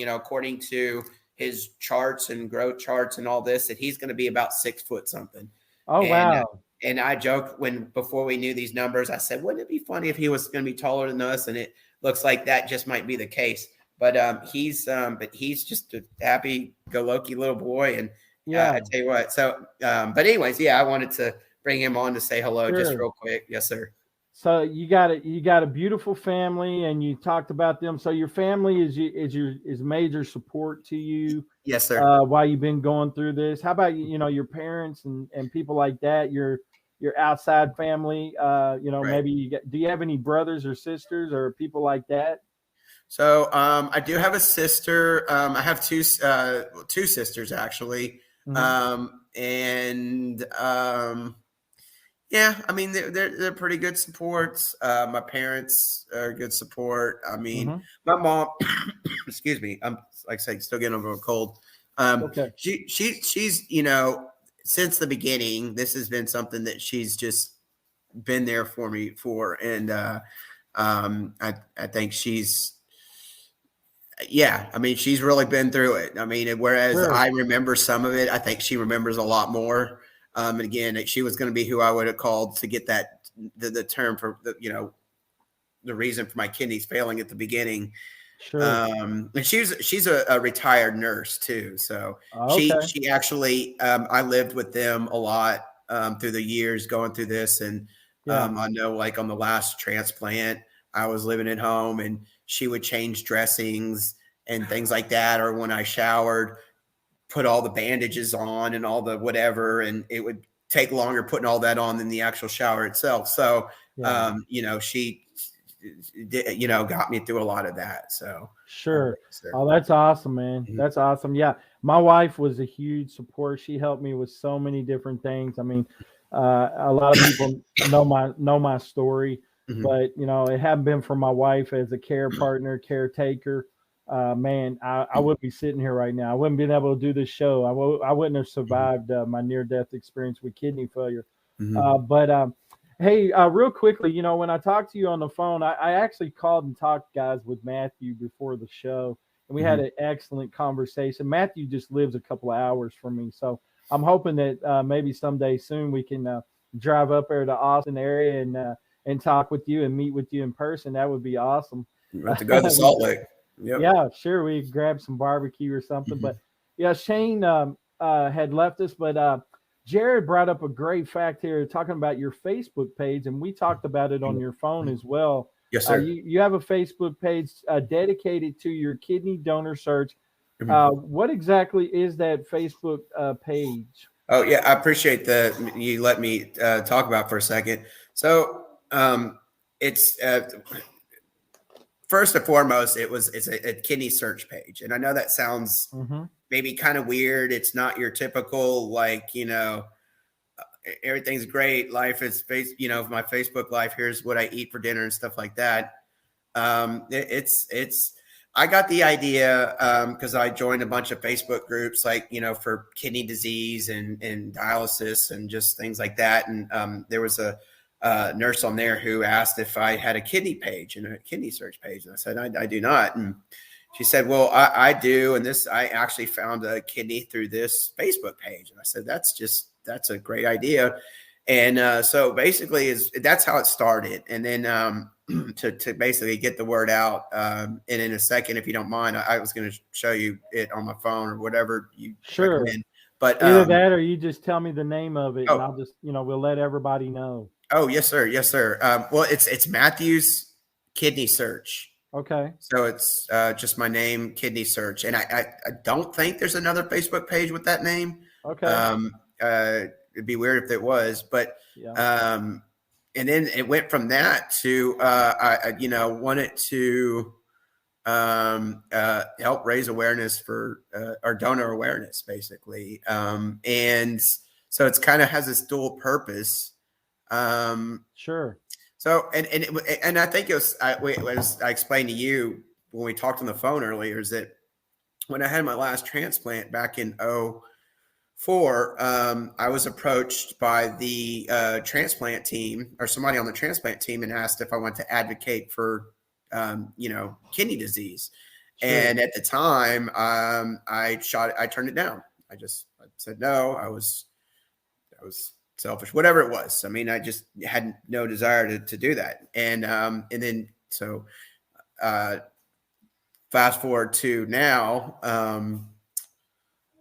according to his charts and growth charts and all this, that he's going to be about 6 foot something. Oh, wow. And I joked before we knew these numbers, I said, wouldn't it be funny if he was going to be taller than us? And it looks like that just might be the case. But he's just a happy-go-lucky little boy. And Yeah. I tell you what. So, but anyways, I wanted to bring him on to say hello just Sure. real quick. Yes, sir. So you got a beautiful family, and you talked about them. So your family is major support to you. Yes, sir. While you've been going through this. How about your parents and people like that? Your outside family. Right. Maybe do you have any brothers or sisters or people like that? So I do have a sister. I have two sisters actually. Mm-hmm. Yeah, I mean they're pretty good supports. My parents are good support. I mean, Mm-hmm. my mom, excuse me, I'm like I say, still getting over a cold. Okay. She's since the beginning, this has been something that she's just been there for me for, and I think she's. Yeah, I mean, she's really been through it. I mean, whereas Sure. I remember some of it, I think she remembers a lot more. And again, she was going to be who I would have called to get that the term for the reason for my kidneys failing at the beginning. Sure. And she's a retired nurse too, so Okay. she actually I lived with them a lot through the years going through this, and I know like on the last transplant, I was living at home and she would change dressings and things like that. Or when I showered, put all the bandages on and all the whatever. And it would take longer putting all that on than the actual shower itself. So, she, got me through a lot of that. So sure. Oh, that's awesome, man. Mm-hmm. That's awesome. Yeah. My wife was a huge support. She helped me with so many different things. I mean, a lot of people know my story. Mm-hmm. But it hadn't been for my wife as a caretaker, man, I wouldn't be sitting here right now. I wouldn't been able to do this show. I wouldn't have survived my near-death experience with kidney failure. Mm-hmm. Hey, real quickly, when I talked to you on the phone, I actually called and talked, guys, with Matthew before the show, and we had an excellent conversation. Matthew just lives a couple of hours from me, so I'm hoping that maybe someday soon we can drive up there to Austin area and talk with you and meet with you in person. That would be awesome. We have to go to Salt Lake. Yep. Yeah, sure. We grab some barbecue or something. But yeah, Shane had left us, but Jared brought up a great fact here talking about your Facebook page, and we talked about it on your phone as well. Yes, sir. You have a Facebook page dedicated to your kidney donor search. What exactly is that Facebook page? Oh, yeah, I appreciate you let me talk about for a second. So it's first and foremost, it's a kidney search page. And I know that sounds maybe kind of weird. It's not your typical, everything's great. Life is my Facebook life. Here's what I eat for dinner and stuff like that. I got the idea because I joined a bunch of Facebook groups for kidney disease and dialysis and just things like that. And there was a nurse on there who asked if I had a kidney page and a kidney search page. And I said, I do not. And she said, well, I do. And I actually found a kidney through this Facebook page. And I said, that's a great idea. And so basically that's how it started. And then to basically get the word out. And in a second, if you don't mind, I was going to show you it on my phone or whatever you recommend. But either that or you just tell me the name of it and I'll just, we'll let everybody know. Oh, yes, sir. Yes, sir. Well, it's Mathew's Kidney Search. Okay. So it's just my name, Kidney Search. And I don't think there's another Facebook page with that name. Okay. It'd be weird if there was, but and then it went from that to I wanted to help raise awareness for our donor awareness, basically. And so it's kind of has this dual purpose. Sure. So and I think it was I explained to you when we talked on the phone earlier is that when I had my last transplant back in 2004, I was approached by the transplant team or somebody on the transplant team and asked if I wanted to advocate for kidney disease. Sure. And at the time, I turned it down. I said no. I was selfish, whatever it was. I mean, I just had no desire to do that. And then, so fast forward to now,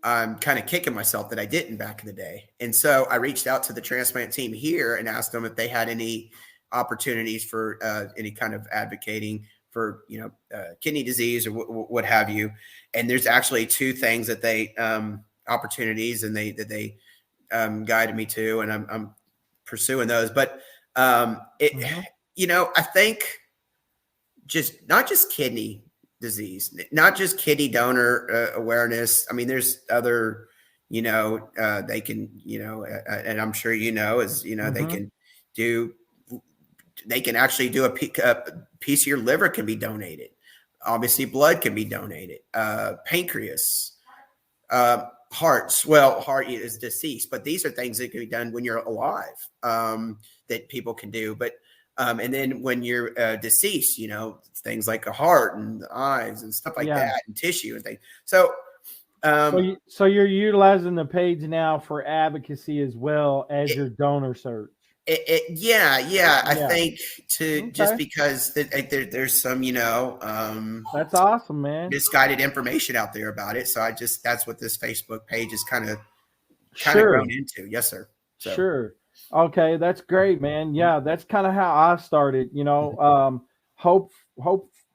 I'm kind of kicking myself that I didn't back in the day. And so I reached out to the transplant team here and asked them if they had any opportunities for any kind of advocating for, kidney disease or what have you. And there's actually two things that they opportunities and they guided me to, and I'm pursuing those. But I think not just kidney disease, not just kidney donor awareness. I mean, there's other, they can, and I'm sure they can actually do a piece of your liver can be donated. Obviously, blood can be donated. Pancreas, hearts. Well, heart is deceased, but these are things that can be done when you're alive that people can do. But and then when you're deceased, things like a heart and the eyes and stuff like that, and tissue and things. So, so you're utilizing the page now for advocacy as well as your donor search. I think just because there's some, that's awesome, man. Misguided information out there about it. So that's what this Facebook page is kind of grown into. Yes, sir. So. Sure. Okay. That's great, man. Yeah. That's kind of how I started, hope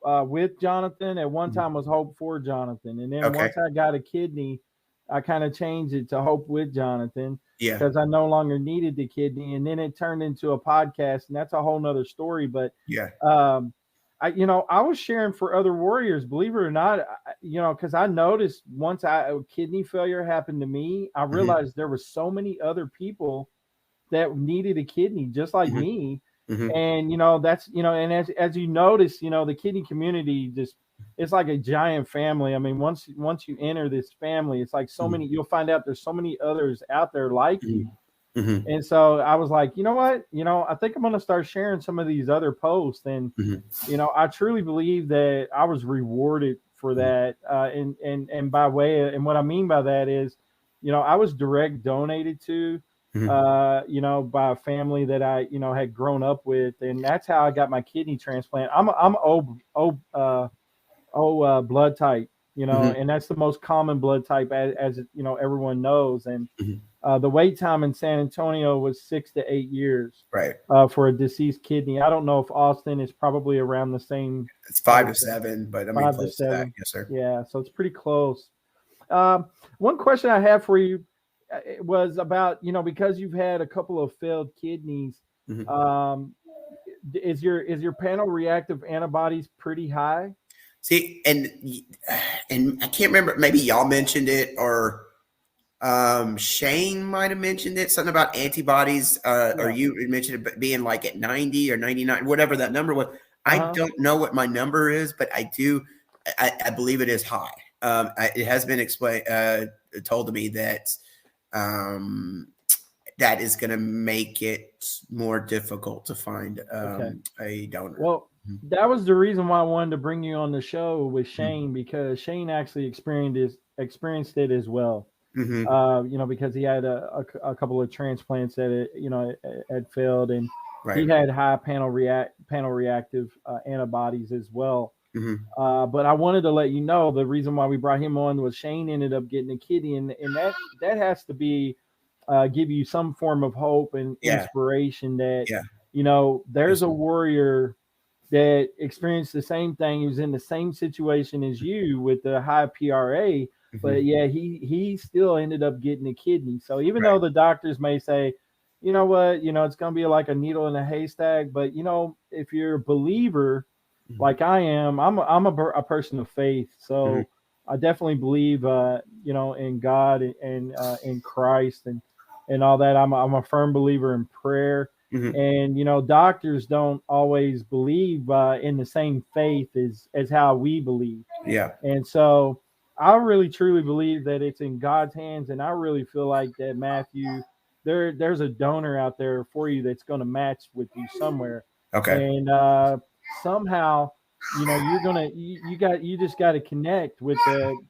with Jonathan at one time was hope for Jonathan. And then once I got a kidney, I kind of changed it to hope with Jonathan. Yeah. Because I no longer needed the kidney, and then it turned into a podcast, and that's a whole nother story. But I was sharing for other warriors, believe it or not, because I noticed once kidney failure happened to me, I realized there were so many other people that needed a kidney just like me. And that's and as you notice, the kidney community it's like a giant family. I mean, once you enter this family, it's like so many, you'll find out there's so many others out there like you. And so I was like, you know what, I think I'm going to start sharing some of these other posts. And, I truly believe that I was rewarded for that. And by way of, and what I mean by that is, I was direct donated to, by a family that I, had grown up with. And that's how I got my kidney transplant. I'm blood type, and that's the most common blood type as everyone knows. And the wait time in San Antonio was 6 to 8 years, right, for a deceased kidney. I don't know if Austin is probably around the same. It's 5 to 7, but I mean, 5 close to 7. To that. Yes, sir. Yeah, so it's pretty close. One question I have for you was about, because you've had a couple of failed kidneys, is your panel reactive antibodies pretty high? See, and I can't remember, maybe y'all mentioned it or Shane might have mentioned it, something about antibodies, or you mentioned it being like at 90 or 99, whatever that number was. I don't know what my number is, but I believe it is high. It has been told to me that that is going to make it more difficult to find a donor. Well, that was the reason why I wanted to bring you on the show with Shane, because Shane actually experienced it as well. Because he had a couple of transplants that had failed, and he had high panel reactive antibodies as well. But I wanted to let you know the reason why we brought him on was Shane ended up getting a kidney, and that has to be give you some form of hope and inspiration that there's a warrior that experienced the same thing. He was in the same situation as you with the high PRA, but he still ended up getting a kidney. So even though the doctors may say, you know what, it's going to be like a needle in a haystack, but if you're a believer like I am, I'm a person of faith. So I definitely believe, in God and in Christ and all that. I'm a firm believer in prayer. And, doctors don't always believe in the same faith as how we believe. Yeah. And so I really, truly believe that it's in God's hands. And I really feel like that, Matthew, there's a donor out there for you that's going to match with you somewhere. Okay. And somehow, you just got to connect with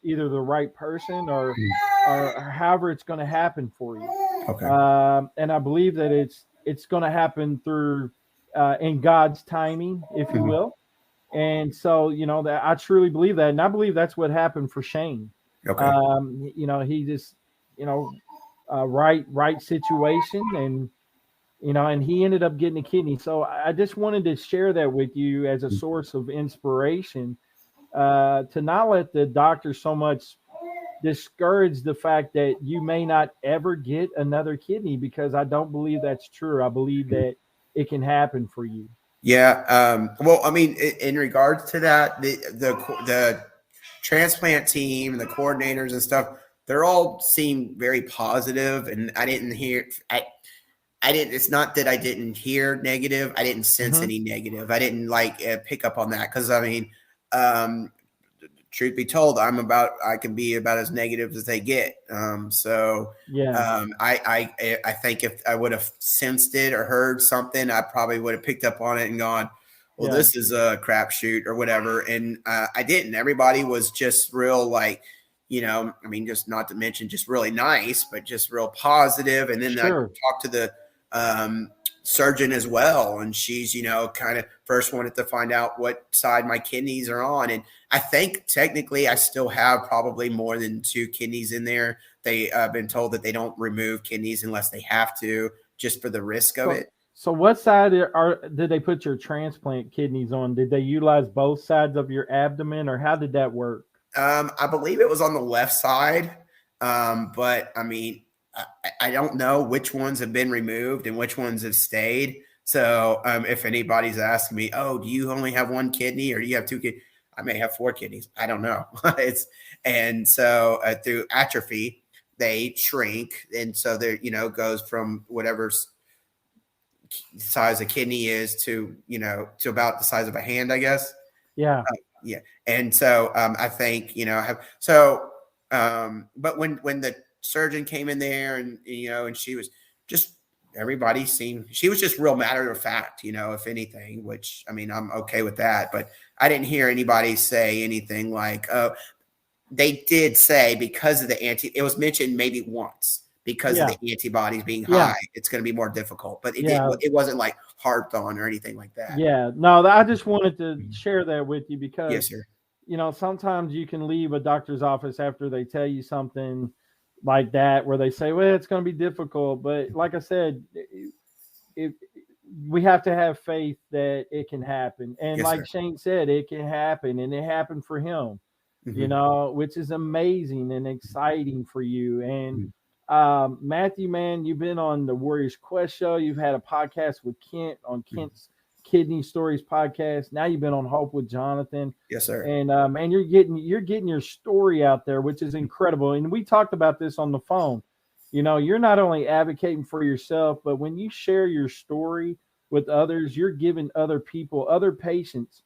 either the right person or however it's going to happen for you. Okay. And I believe that it's going to happen through in God's timing, if you will. And so, that I truly believe that, and I believe that's what happened for Shane. Okay. He just, right situation, and and he ended up getting a kidney. So I just wanted to share that with you as a source of inspiration, to not let the doctor so much discourage the fact that you may not ever get another kidney, because I don't believe that's true. I believe that it can happen for you. Yeah. Well, I mean, in regards to that, the transplant team and the coordinators and stuff, they're all seem very positive, and I didn't hear. I didn't. It's not that I didn't hear negative. I didn't sense any negative. I didn't pick up on that, because I mean, truth be told, I can be about as negative as they get. I think if I would have sensed it or heard something, I probably would have picked up on it and gone, well, this is a crapshoot or whatever. And I didn't. Everybody was just real, I mean, just not to mention just really nice, but just real positive. And then I talked to the surgeon as well, and she's kind of first wanted to find out what side my kidneys are on, and I think technically I still have probably more than 2 kidneys in there. They been told that they don't remove kidneys unless they have to, just for the risk of it. So what side did they put your transplant kidneys on? Did they utilize both sides of your abdomen, or how did that work? I believe it was on the left side, but I mean, I don't know which ones have been removed and which ones have stayed. So if anybody's asking me, oh, do you only have 1 kidney or do you have 2 kidneys? I may have 4 kidneys. I don't know. So through atrophy, they shrink. And so there, goes from whatever size a kidney is to about the size of a hand, I guess. Yeah. Yeah. And so I think, but when the surgeon came in there and she was just, she was just real matter of fact, if anything, which, I mean, I'm okay with that, but I didn't hear anybody say anything like, oh, they did say because of it was mentioned maybe once because of the antibodies being high, it's going to be more difficult, but it wasn't like harped on or anything like that. Yeah, no, I just wanted to share that with you because, yes, sir. Sometimes you can leave a doctor's office after they tell you something like that, where they say, well, it's going to be difficult. But like I said, we have to have faith that it can happen. And yes, like sir. Shane said, it can happen, and it happened for him, which is amazing and exciting for you. And Matthew, man, you've been on the Warriors Quest show. You've had a podcast with Kent on Kent's Kidney Stories podcast. Now you've been on Hope with Jonathan. Yes, sir. And you're getting your story out there, which is incredible. And we talked about this on the phone. You're not only advocating for yourself, but when you share your story with others, you're giving other people, other patients,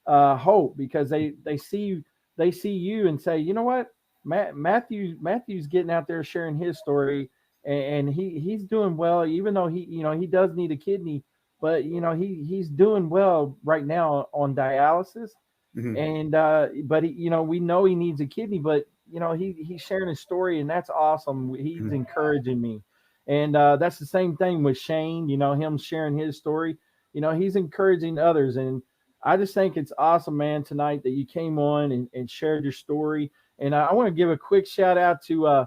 hope, because they see you and say, you know what, Matthew's getting out there sharing his story, and he's doing well, even though he does need a kidney. But he's doing well right now on dialysis, and but we know he needs a kidney. But he's sharing his story, and that's awesome. He's encouraging me, and that's the same thing with Shane. Him sharing his story. He's encouraging others, and I just think it's awesome, man. Tonight that you came on and shared your story, and I want to give a quick shout out to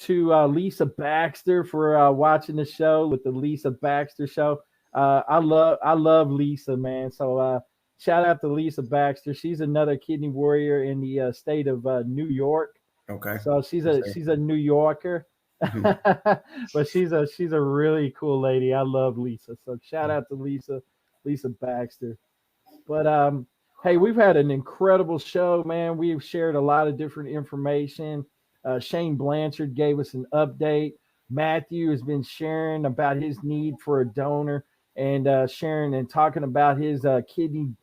Lisa Baxter for watching the show with the Lisa Baxter Show. I love Lisa, man. So shout out to Lisa Baxter. She's another kidney warrior in the state of New York. Okay. So she's a New Yorker, but she's a really cool lady. I love Lisa. So shout out to Lisa Baxter. But hey, we've had an incredible show, man. We've shared a lot of different information. Shane Blanchard gave us an update. Mathew has been sharing about his need for a donor, and sharing and talking about his kidney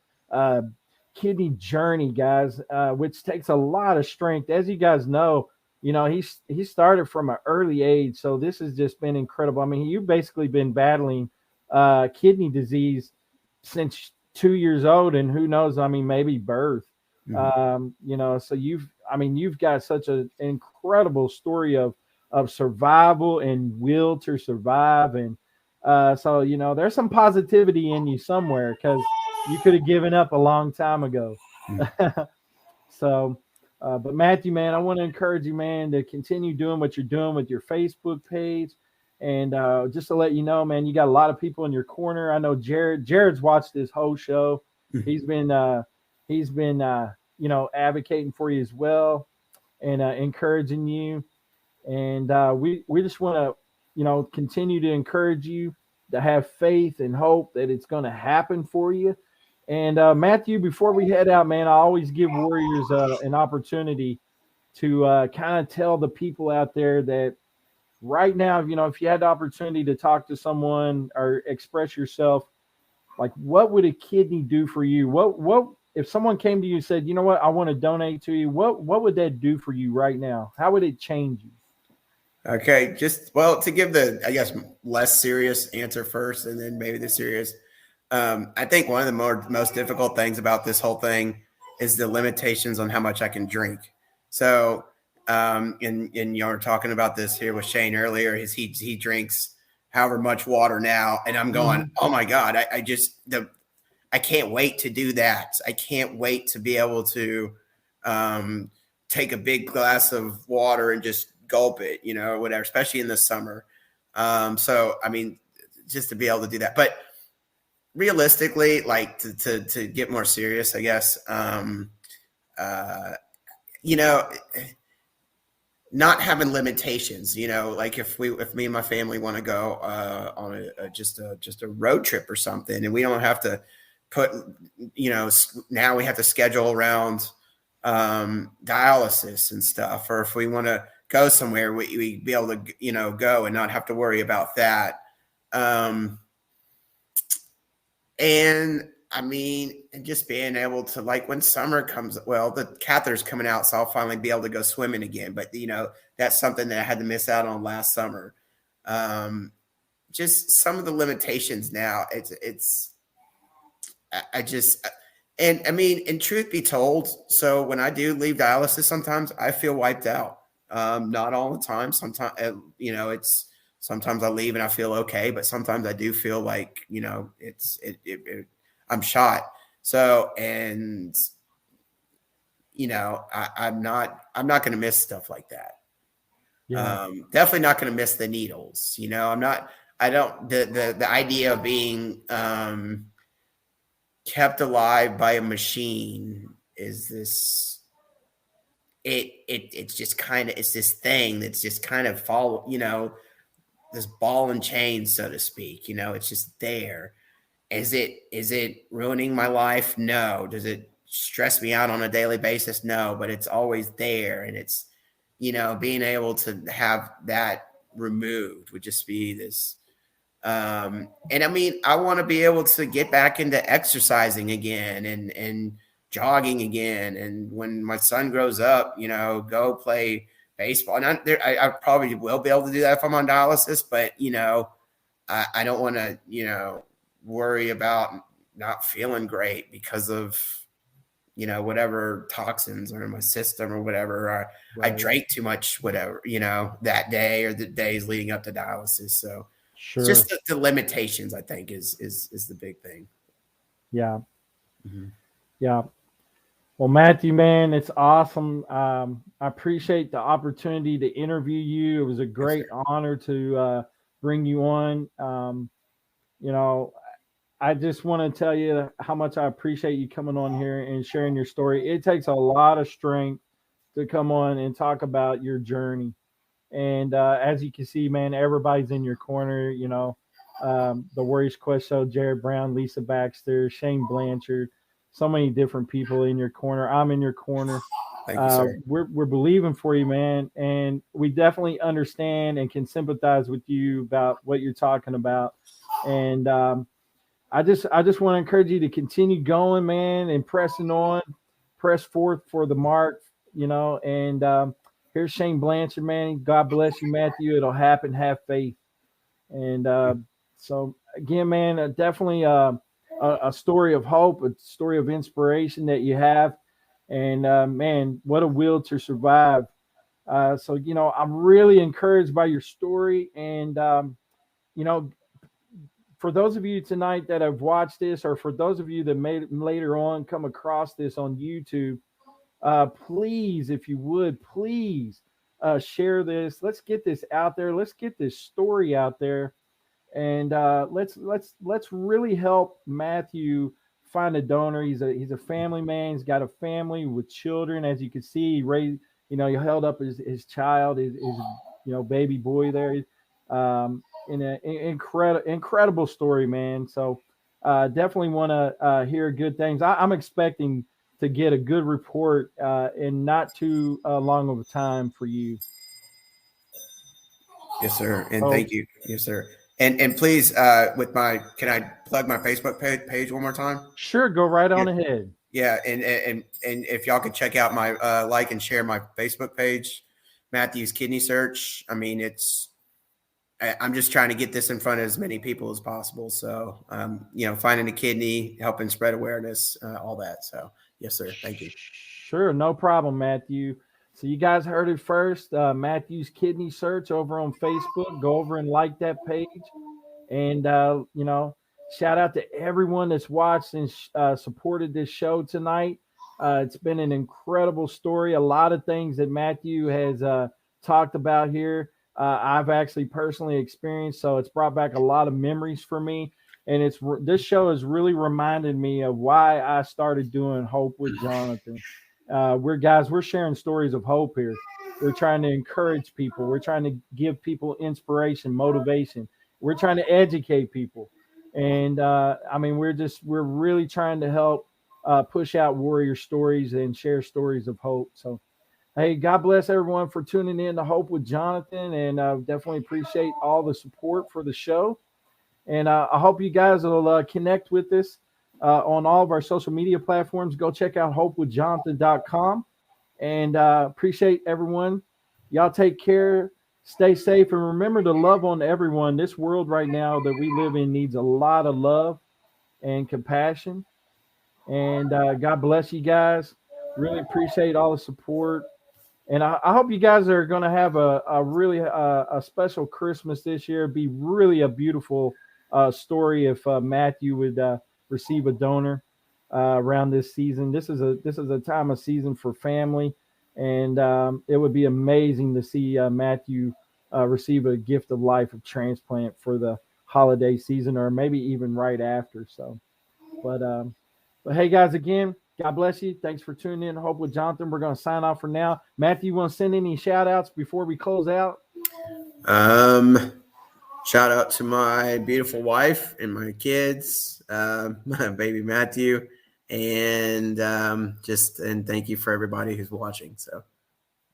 journey, guys, which takes a lot of strength. As you guys know, he started from an early age, so this has just been incredible. I mean, you've basically been battling kidney disease since 2 years old, and who knows, I mean, maybe birth. So you've got such an incredible story of of survival and will to survive. And so, there's some positivity in you somewhere, because you could have given up a long time ago. So, but Matthew, man, I want to encourage you, man, to continue doing what you're doing with your Facebook page. And just to let you know, man, you got a lot of people in your corner. I know Jared's watched this whole show. He's been advocating for you as well, and encouraging you. And we just want to, continue to encourage you to have faith and hope that it's going to happen for you. And Matthew, before we head out, man, I always give warriors an opportunity to kind of tell the people out there that right now, if you had the opportunity to talk to someone or express yourself, like, what would a kidney do for you? What if someone came to you and said, you know what, I want to donate to you? What would that do for you right now? How would it change you? Okay, to give the, I guess, less serious answer first, and then maybe the serious. I think one of the most difficult things about this whole thing is the limitations on how much I can drink. So, and you were talking about this here with Shane earlier. He drinks however much water now, and I'm going, oh my God, I can't wait to do that. I can't wait to be able to take a big glass of water and just gulp it, or whatever, especially in the summer. So, I mean, just to be able to do that. But realistically, like to get more serious, I guess, not having limitations, like if me and my family want to go on just a road trip or something, and we don't have to put, now we have to schedule around dialysis and stuff, or if we want to go somewhere, we be able to, go and not have to worry about that. And I mean, and just being able to, like, when summer comes, well, the catheter's coming out, so I'll finally be able to go swimming again. But, that's something that I had to miss out on last summer. Just some of the limitations now. And I mean, and truth be told, so when I do leave dialysis, sometimes I feel wiped out. Not all the time. Sometimes, sometimes I leave and I feel okay, but sometimes I do feel like, I'm shot. So, and, I'm not going to miss stuff like that. Yeah. Definitely not going to miss the needles. The idea of being, kept alive by a machine is this, it's just kind of, it's this thing that's just kind of this ball and chain, so to speak, it's just there. Is it ruining my life? No. Does it stress me out on a daily basis? No, but it's always there. And it's, being able to have that removed would just be this. And I mean, I want to be able to get back into exercising again and jogging again. And when my son grows up, go play baseball. And I probably will be able to do that if I'm on dialysis, but, I don't want to, worry about not feeling great because of, whatever toxins are in my system or whatever. Right. I drank too much, whatever, that day or the days leading up to dialysis. So sure. It's just the limitations, I think, is the big thing. Yeah. Mm-hmm. Yeah. Well, Matthew, man, it's awesome. I appreciate the opportunity to interview you. It was a great honor to bring you on. I just want to tell you how much I appreciate you coming on here and sharing your story. It takes a lot of strength to come on and talk about your journey. And as you can see, man, everybody's in your corner, the Warriors Quest Show, Jared Brown, Lisa Baxter, Shane Blanchard, so many different people in your corner. I'm in your corner. Thank you, sir. We're believing for you, man. And we definitely understand and can sympathize with you about what you're talking about. And I just want to encourage you to continue going, man, and pressing on, press forth for the mark, and here's Shane Blanchard, man. God bless you, Matthew. It'll happen. Have faith. And so again, man, definitely a story of hope, a story of inspiration that you have. And man, what a will to survive. So, I'm really encouraged by your story. And, for those of you tonight that have watched this, or for those of you that may later on come across this on YouTube, please, if you would, please share this. Let's get this out there. Let's get this story out there, and let's really help Mathew find a donor. He's a family man. He's got a family with children, as you can see. He raised, he held up his child, his baby boy there. In an incredible story, man. So definitely want to hear good things. I'm expecting to get a good report in not too long of a time for you. Yes, sir. And thank you. Yes, sir. And please, can I plug my Facebook page one more time? Sure. Go right on ahead. Yeah. And if y'all could check out my like and share my Facebook page, Matthew's Kidney Search. I mean, I'm just trying to get this in front of as many people as possible. So, finding a kidney, helping spread awareness, all that. So, yes, sir. Thank you. Sure. No problem, Mathew. So you guys heard it first. Matthew's Kidney Search over on Facebook. Go over and like that page. And, shout out to everyone that's watched and supported this show tonight. It's been an incredible story. A lot of things that Mathew has talked about here. I've actually personally experienced, so it's brought back a lot of memories for me. And this show has really reminded me of why I started doing Hope with Jonathan. We're sharing stories of hope here. We're trying to encourage people. We're trying to give people inspiration, motivation. We're trying to educate people. And we're really trying to help push out warrior stories and share stories of hope. So, hey, God bless everyone for tuning in to Hope with Jonathan, and definitely appreciate all the support for the show. And I hope you guys will connect with us on all of our social media platforms. Go check out hopewithjonathan.com, and appreciate everyone. Y'all take care, stay safe, and remember to love on everyone. This world right now that we live in needs a lot of love and compassion. And God bless you guys. Really appreciate all the support. And I hope you guys are going to have a really a special Christmas this year. It'd be really a beautiful story if Mathew would receive a donor around this season. This is a time of season for family, and it would be amazing to see Mathew receive a gift of life of transplant for the holiday season, or maybe even right after. So, but hey, guys, again, God bless you. Thanks for tuning in to Hope with Jonathan. We're going to sign off for now. Mathew, you want to send any shout outs before we close out? Shout out to my beautiful wife and my kids, my baby Mathew, and thank you for everybody who's watching. So,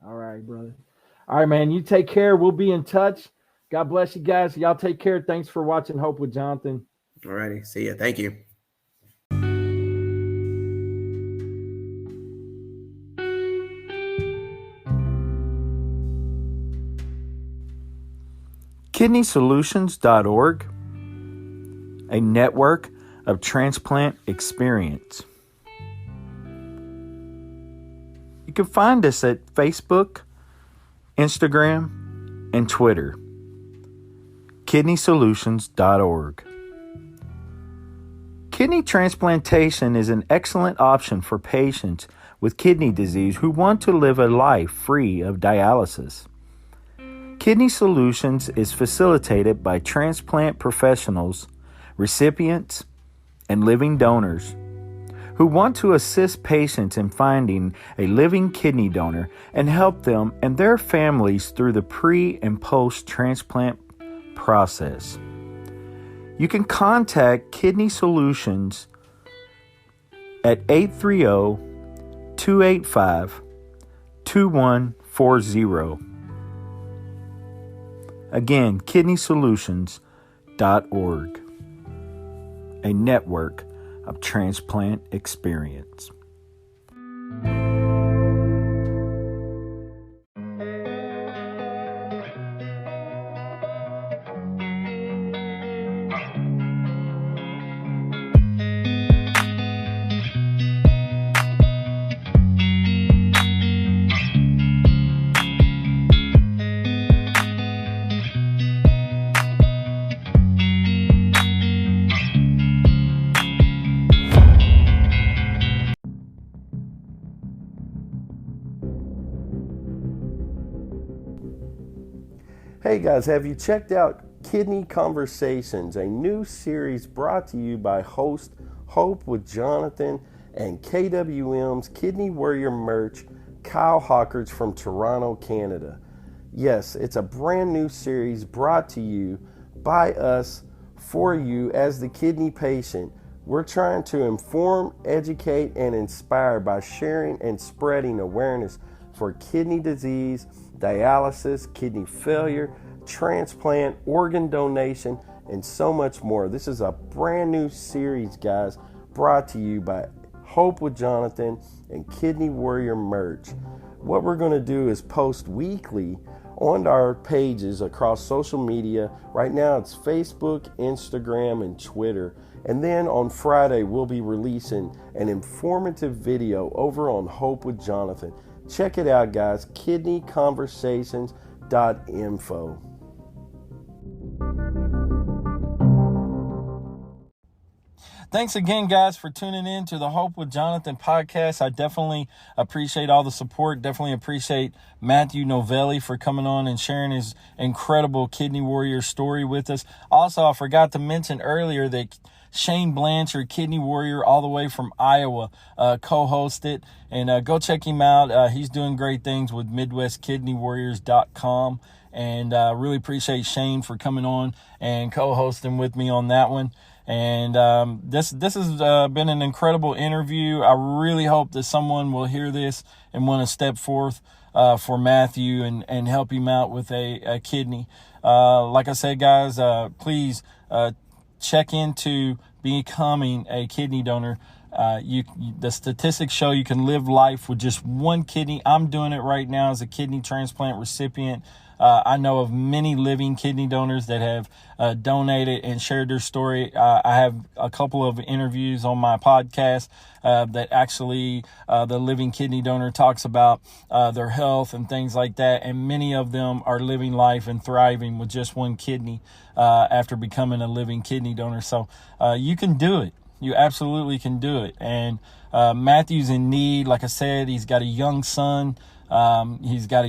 all right, brother. All right, man. You take care. We'll be in touch. God bless you guys. Y'all take care. Thanks for watching Hope with Jonathan. All righty. See ya. Thank you. KidneySolutions.org, a network of transplant experience. You can find us at Facebook, Instagram, and Twitter. KidneySolutions.org. Kidney transplantation is an excellent option for patients with kidney disease who want to live a life free of dialysis. Kidney Solutions is facilitated by transplant professionals, recipients, and living donors who want to assist patients in finding a living kidney donor and help them and their families through the pre- and post-transplant process. You can contact Kidney Solutions at 830-285-2140. Again, KidneySolutions.org, a network of transplant experience. Hey guys, have you checked out Kidney Conversations, a new series brought to you by host Hope with Jonathan and KWM's Kidney Warrior merch, Kyle Hawkers from Toronto, Canada. Yes, it's a brand new series brought to you by us for you as the kidney patient. We're trying to inform, educate, and inspire by sharing and spreading awareness for kidney disease, dialysis, kidney failure, transplant, organ donation, and so much more. This is a brand new series, guys, brought to you by Hope with Jonathan and Kidney Warrior merch. What we're going to do is post weekly on our pages across social media. Right now it's Facebook, Instagram, and Twitter. And then on Friday, we'll be releasing an informative video over on Hope with Jonathan. Check it out, guys. kidneyconversations.info. Thanks again, guys, for tuning in to the Hope with Jonathan podcast. I definitely appreciate all the support. Definitely appreciate Matthew Novelli for coming on and sharing his incredible Kidney Warrior story with us. Also, I forgot to mention earlier that Shane Blanchard, Kidney Warrior, all the way from Iowa, co-hosted. And go check him out. He's doing great things with MidwestKidneyWarriors.com. And really appreciate Shane for coming on and co-hosting with me on that one. And this has been an incredible interview. I really hope that someone will hear this and want to step forth for Mathew and help him out with a kidney. Like I said, guys, please check into becoming a kidney donor. The statistics show you can live life with just one kidney. I'm doing it right now as a kidney transplant recipient. I know of many living kidney donors that have donated and shared their story. I have a couple of interviews on my podcast that actually the living kidney donor talks about their health and things like that. And many of them are living life and thriving with just one kidney after becoming a living kidney donor. So you can do it. You absolutely can do it. And Matthew's in need. Like I said, he's got a young son. He's got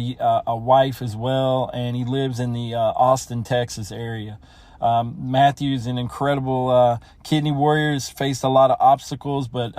a wife as well, and he lives in the Austin, Texas area. Matthew's an incredible kidney warrior. He's faced a lot of obstacles, but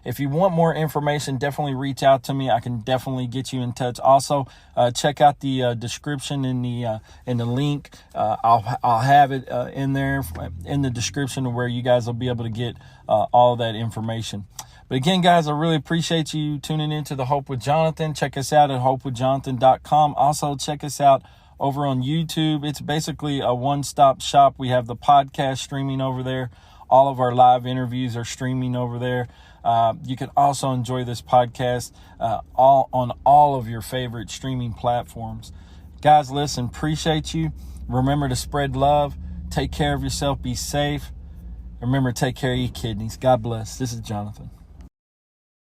if you want more information, definitely reach out to me. I can definitely get you in touch. Also, check out the description in the link. I'll have it in there in the description of where you guys will be able to get all of that information. But again, guys, I really appreciate you tuning into the Hope with Jonathan. Check us out at hopewithjonathan.com. Also, check us out over on YouTube. It's basically a one-stop shop. We have the podcast streaming over there. All of our live interviews are streaming over there. You can also enjoy this podcast on all of your favorite streaming platforms. Guys, listen, appreciate you. Remember to spread love. Take care of yourself. Be safe. Remember, take care of your kidneys. God bless. This is Jonathan.